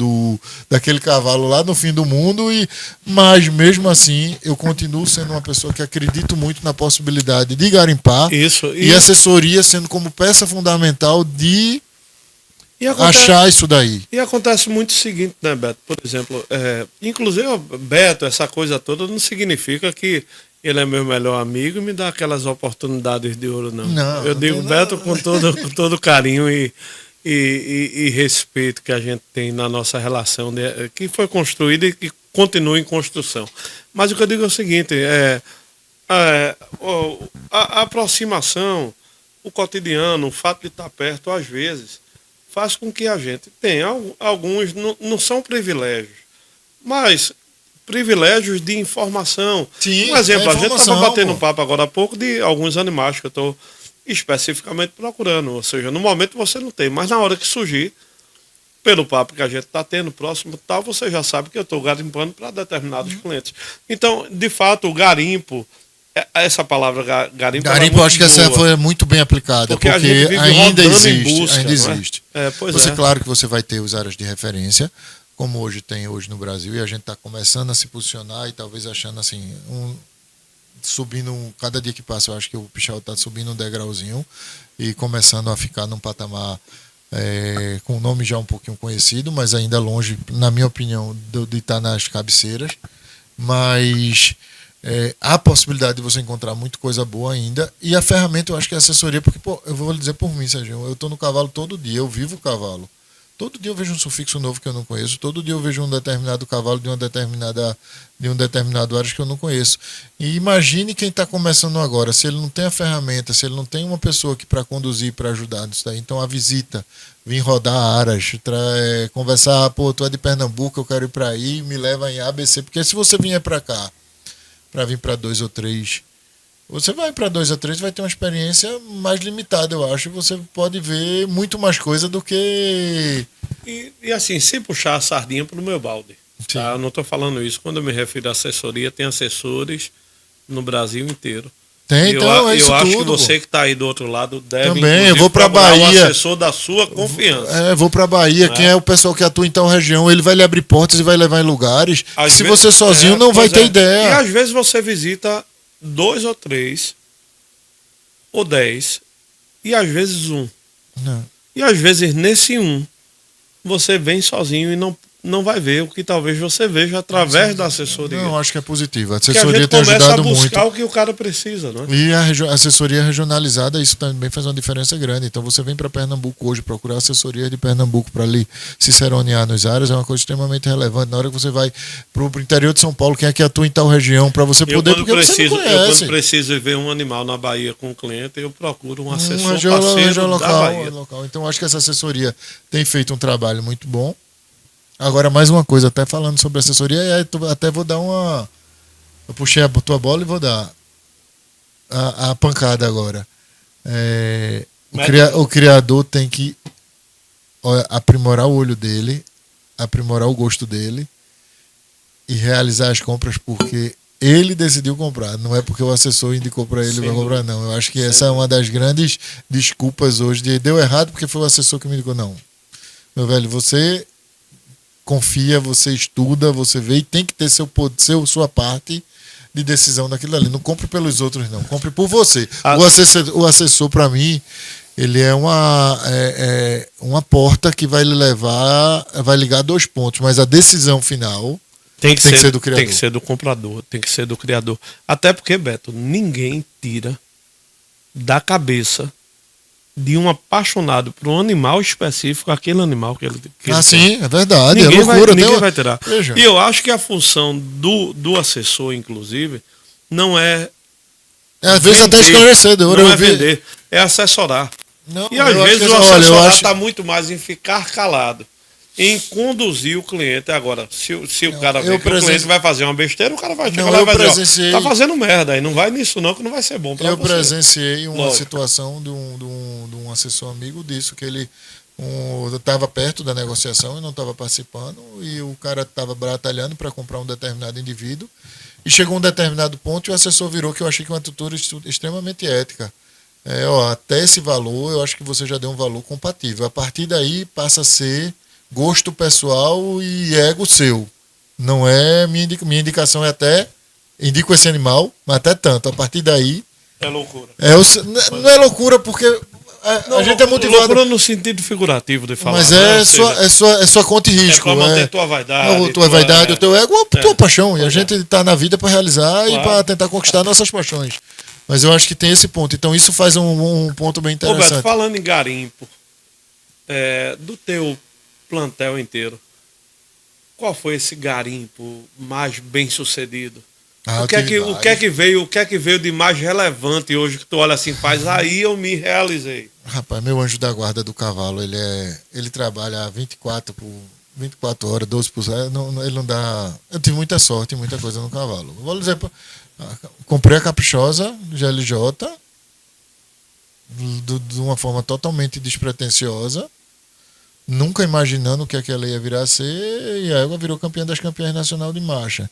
daquele cavalo lá no fim do mundo mas mesmo assim eu continuo sendo uma pessoa que acredito muito na possibilidade de garimpar. Isso. E assessoria sendo como peça fundamental de acontece, achar isso daí. E acontece muito o seguinte, né, Beto? Por exemplo, inclusive, Beto, essa coisa toda não significa que ele é meu melhor amigo e me dá aquelas oportunidades de ouro, não. Não, Eu não digo tem Beto nada. com todo carinho e respeito que a gente tem na nossa relação, que foi construída e que continua em construção. Mas o que eu digo é o seguinte, a aproximação, o cotidiano, o fato de estar perto, às vezes, faz com que a gente tenha alguns, não são privilégios, mas privilégios de informação. Sim, Um exemplo, a gente informação, estava batendo pô. um papo agora há pouco de alguns animais que eu estou especificamente procurando. Ou seja, no momento você não tem, mas na hora que surgir, pelo papo que a gente está tendo, próximo tal, você já sabe que eu estou garimpando para determinados clientes. Então, de fato, o garimpo, essa palavra garimpo, Garimpo, eu acho que essa foi muito bem aplicada, Porque porque a gente vive ainda rodando em existe. busca, Ainda não é? existe. Pois Você, é. claro que você vai ter as áreas de referência, como hoje tem hoje no Brasil, e a gente está começando a se posicionar e talvez achando assim, cada dia que passa, eu acho que o Pichau está subindo um degrauzinho e começando a ficar num patamar com o nome já um pouquinho conhecido, mas ainda longe, na minha opinião, de estar nas cabeceiras. Mas há a possibilidade de você encontrar muita coisa boa ainda. E a ferramenta, eu acho que é a assessoria, porque eu vou lhe dizer por mim, Sérgio, eu estou no cavalo todo dia, eu vivo o cavalo. Todo dia eu vejo um sufixo novo que eu não conheço. Todo dia eu vejo um determinado cavalo de um determinado área que eu não conheço. E imagine quem está começando agora, se ele não tem a ferramenta, se ele não tem uma pessoa que para conduzir, para ajudar nisso daí. Então a visita, vir rodar aras, conversar, pô, tu é de Pernambuco, eu quero ir para aí, me leva em ABC. Porque se você vier para cá, para vir para 2 ou 3, você vai para 2 a 3, vai ter uma experiência mais limitada, eu acho. E você pode ver muito mais coisa do que... E assim, sem puxar a sardinha para o meu balde. Tá? Eu não estou falando isso. Quando eu me refiro à assessoria, tem assessores no Brasil inteiro. Tem, então é isso tudo. Eu acho que você que está aí do outro lado deve também, eu vou para procurar Bahia. o assessor da sua confiança. Vou para Bahia. Quem é o pessoal que atua em tal região, ele vai lhe abrir portas e vai levar em lugares. Às Se vezes, você sozinho não vai ter ideia. E às vezes você visita 2 ou 3 ou 10 e às vezes 1. Não. E às vezes nesse 1 você vem sozinho e não vai ver o que talvez você veja através da assessoria. Não, acho que é positivo. A que a assessoria gente tem começa ajudado a buscar muito. o que o cara precisa, né? E a assessoria regionalizada, isso também faz uma diferença grande. Então você vem para Pernambuco hoje procurar assessoria de Pernambuco para ali ciceronear nas áreas, é uma coisa extremamente relevante. Na hora que você vai para o interior de São Paulo, quem é que atua em tal região, para você poder, porque você não Eu conhece. quando preciso ver um animal na Bahia com um cliente, eu procuro um assessor região parceiro da Bahia. local. Então acho que essa assessoria tem feito um trabalho muito bom. Agora, mais uma coisa, até falando sobre assessoria, até vou dar uma... Eu puxei a tua bola e vou dar a pancada agora. O criador tem que aprimorar o olho dele, aprimorar o gosto dele e realizar as compras porque ele decidiu comprar. Não é porque o assessor indicou para ele vai comprar, não. Eu acho que essa é uma das grandes desculpas hoje de deu errado porque foi o assessor que me indicou. Não. Meu velho, você confia, você estuda, você vê e tem que ter sua parte de decisão daquilo ali. Não compre pelos outros, não. Compre por você. O assessor para mim, ele é uma porta que vai lhe levar, vai ligar 2 pontos, mas a decisão final tem que ser do criador. Tem que ser do comprador, tem que ser do criador. Até porque, Beto, ninguém tira da cabeça de um apaixonado por um animal específico, aquele animal que ele tem. Sim, é verdade. Ninguém, é loucura. ninguém vai tirar. Veja. E eu acho que a função do assessor, inclusive, não é. Às vezes até esclarecedor. Não é vender, é assessorar. Não, e às vezes o olha, assessorar está muito mais em ficar calado, em conduzir o cliente. Agora, se o cara vê que o cliente vai fazer uma besteira, o cara vai chegar lá e vai dizer, tá fazendo merda, aí não vai nisso não, que não vai ser bom pra você. Eu presenciei uma situação de um assessor amigo disso, que ele estava perto da negociação e não estava participando, e o cara estava batalhando para comprar um determinado indivíduo, e chegou um determinado ponto e o assessor virou, que eu achei que é uma atitude extremamente ética. Até esse valor, eu acho que você já deu um valor compatível. A partir daí passa a ser gosto pessoal e ego seu. Não é minha indicação, é até indico esse animal, mas até tanto. A partir daí é loucura. Não é loucura porque a gente é motivado. Loucura no sentido figurativo de falar. Mas é sua conta e risco. É para manter tua vaidade. Tua vaidade, o teu ego, a tua paixão. E a gente está na vida para realizar e para tentar conquistar nossas paixões. Mas eu acho que tem esse ponto. Então isso faz um ponto bem interessante. Roberto, falando em garimpo, do teu plantel inteiro, qual foi esse garimpo mais bem sucedido? O que é que veio de mais relevante hoje que tu olha assim, faz aí eu me realizei? Rapaz, meu anjo da guarda do cavalo, ele trabalha 24 horas, 12 por 0, ele não dá. Eu tive muita sorte, muita coisa no cavalo. Vou dizer, comprei a Caprichosa GLJ de uma forma totalmente despretensiosa, nunca imaginando o que ela ia virar a ser, e a égua virou campeã das campeãs nacional de marcha.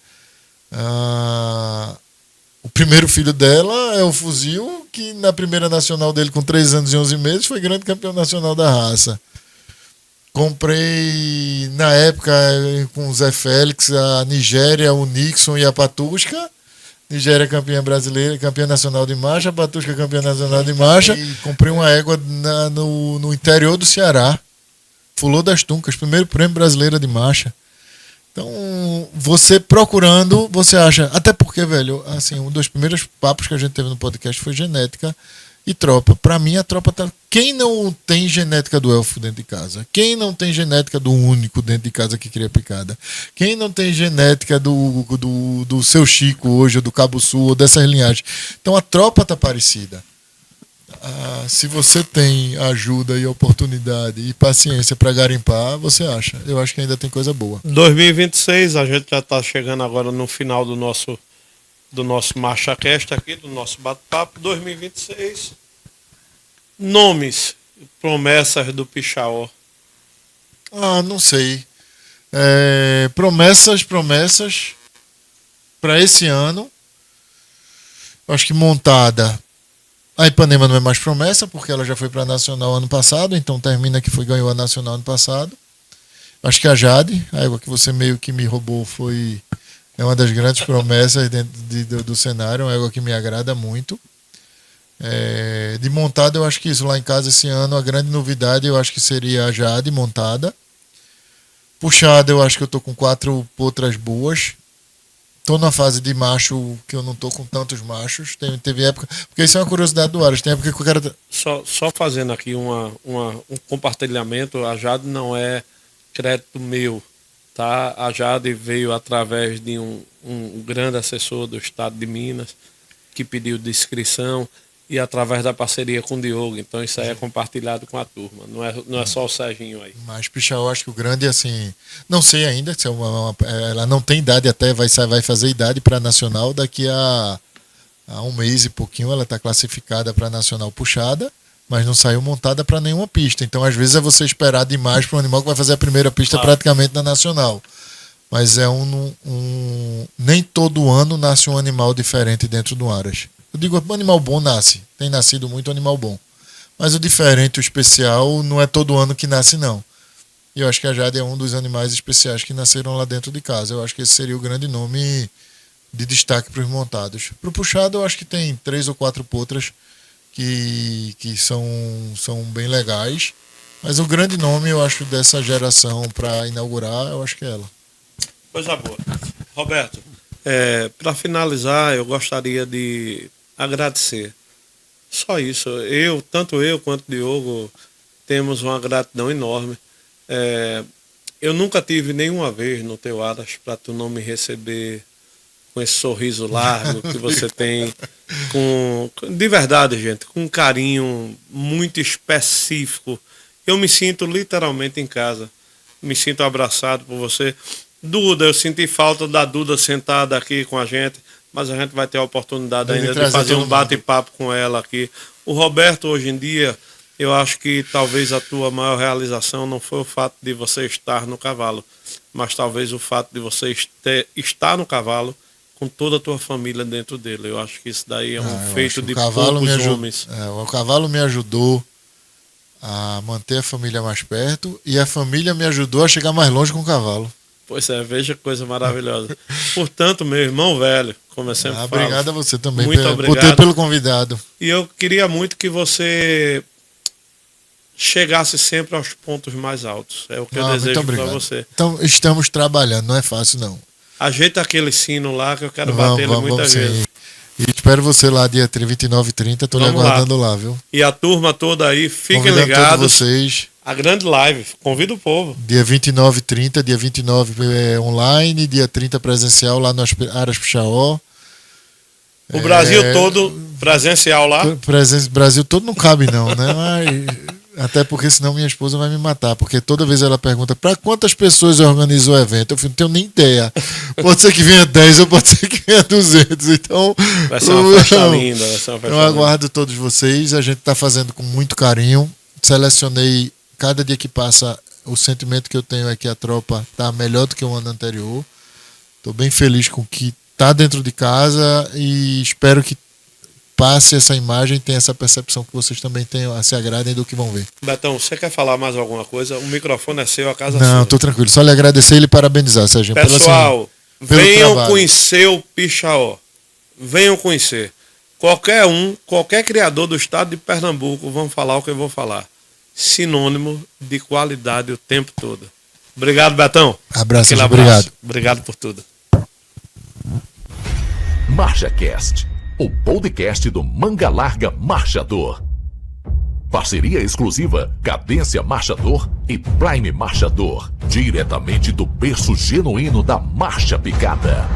O primeiro filho dela é o Fuzil, que na primeira nacional dele, com 3 anos e 11 meses, foi grande campeão nacional da raça. Comprei, na época, com o Zé Félix, a Nigéria, o Nixon e a Patusca. Nigéria campeã brasileira, campeã nacional de marcha, Patusca campeã nacional de marcha. E comprei uma égua no interior do Ceará, Fulô das Tuncas, primeiro prêmio brasileiro de marcha. Então, você procurando, você acha. Até porque, velho, assim, um dos primeiros papos que a gente teve no podcast foi genética e tropa. Pra mim, a tropa tá. Quem não tem genética do elfo dentro de casa? Quem não tem genética do único dentro de casa que cria picada? Quem não tem genética do seu Chico hoje, ou do Cabo Sul, ou dessas linhagens? Então, a tropa tá parecida. Se você tem ajuda e oportunidade e paciência para garimpar, você acha. Eu acho que ainda tem coisa boa. 2026, a gente já está chegando agora no final do nosso MarchaCast aqui, do nosso bate-papo. 2026, nomes, promessas do Pichaó. Não sei. Promessas para esse ano. Acho que montada. A Ipanema não é mais promessa, porque ela já foi para a Nacional ano passado, então termina que ganhou a Nacional ano passado. Acho que a Jade, a égua que você meio que me roubou, é uma das grandes promessas dentro do cenário, uma égua que me agrada muito. De montada, eu acho que isso lá em casa esse ano, a grande novidade eu acho que seria a Jade montada. Puxada, eu acho que eu tô com 4 potras boas. Tô na fase de macho que eu não tô com tantos machos. Teve época. Porque isso é uma curiosidade do Aras. Tem época que o cara. Só fazendo aqui um compartilhamento, a Jade não é crédito meu, tá? A Jade veio através de um grande assessor do estado de Minas que pediu descrição e através da parceria com o Diogo. Então isso aí é compartilhado com a turma. Não é só o Serginho aí. Mas Pichaó, acho que o grande, assim, não sei ainda, se ela não tem idade até, vai fazer idade para Nacional daqui a um mês e pouquinho. Ela está classificada para Nacional puxada, mas não saiu montada para nenhuma pista. Então, às vezes, é você esperar demais para um animal que vai fazer a primeira pista praticamente na Nacional. Mas nem todo ano nasce um animal diferente dentro do Aras. Eu digo, o animal bom nasce. Tem nascido muito animal bom. Mas o diferente, o especial, não é todo ano que nasce, não. E eu acho que a Jade é um dos animais especiais que nasceram lá dentro de casa. Eu acho que esse seria o grande nome de destaque para os montados. Para o puxado, eu acho que tem 3 ou 4 potras que são bem legais. Mas o grande nome, eu acho, dessa geração para inaugurar, eu acho que é ela. Coisa boa. Roberto, para finalizar, eu gostaria de agradecer Só isso. Tanto eu quanto o Diogo, temos uma gratidão enorme. Eu nunca tive nenhuma vez no teu Aras para tu não me receber com esse sorriso largo que você tem, de verdade, gente, com um carinho muito específico. Eu me sinto literalmente em casa. Me sinto abraçado por você. Duda, eu senti falta da Duda sentada aqui com a gente, mas a gente vai ter a oportunidade ainda de fazer um bate-papo com ela aqui. O Roberto, hoje em dia, eu acho que talvez a tua maior realização não foi o fato de você estar no cavalo, mas talvez o fato de você estar no cavalo com toda a tua família dentro dele. Eu acho que isso daí é um feito de poucos homens. O cavalo me ajudou a manter a família mais perto e a família me ajudou a chegar mais longe com o cavalo. Pois é, veja que coisa maravilhosa. Portanto, meu irmão velho, como eu sempre falo. Obrigado a você também pelo convidado. E eu queria muito que você chegasse sempre aos pontos mais altos. É o que eu desejo para você. Então, estamos trabalhando, não é fácil não. Ajeita aquele sino lá que eu quero bater ele muitas vezes. E espero você lá dia 29 e 30, tô lhe aguardando lá, viu? E a turma toda aí, fiquem ligados. Todos vocês. A grande live, convido o povo. Dia 29 e 30, dia 29 online, dia 30 presencial lá no Aras Pichaó. O Brasil todo presencial lá? Brasil todo não cabe não, né? Mas... Até porque senão minha esposa vai me matar, porque toda vez ela pergunta para quantas pessoas organizou o evento. Eu não tenho nem ideia. Pode ser que venha 10 ou pode ser que venha 200. Então, vai ser uma festa linda. Eu aguardo todos vocês. A gente está fazendo com muito carinho. Selecionei, cada dia que passa, o sentimento que eu tenho é que a tropa está melhor do que o ano anterior. Estou bem feliz com o que está dentro de casa e espero que passe essa imagem e tenha essa percepção que vocês também tenham, se agradem do que vão ver. Betão, você quer falar mais alguma coisa? O microfone é seu, a casa é sua. Não, tô tranquilo. Só lhe agradecer e lhe parabenizar, Sérgio. Pessoal, venham conhecer o Pichaó. Venham conhecer. Qualquer criador do estado de Pernambuco, vão falar o que eu vou falar. Sinônimo de qualidade o tempo todo. Obrigado, Betão. Abraço, obrigado. Obrigado por tudo. MarchaCast, o podcast do Manga Larga Marchador. Parceria exclusiva Cadência Marchador e Prime Marchador, diretamente do berço genuíno da marcha picada.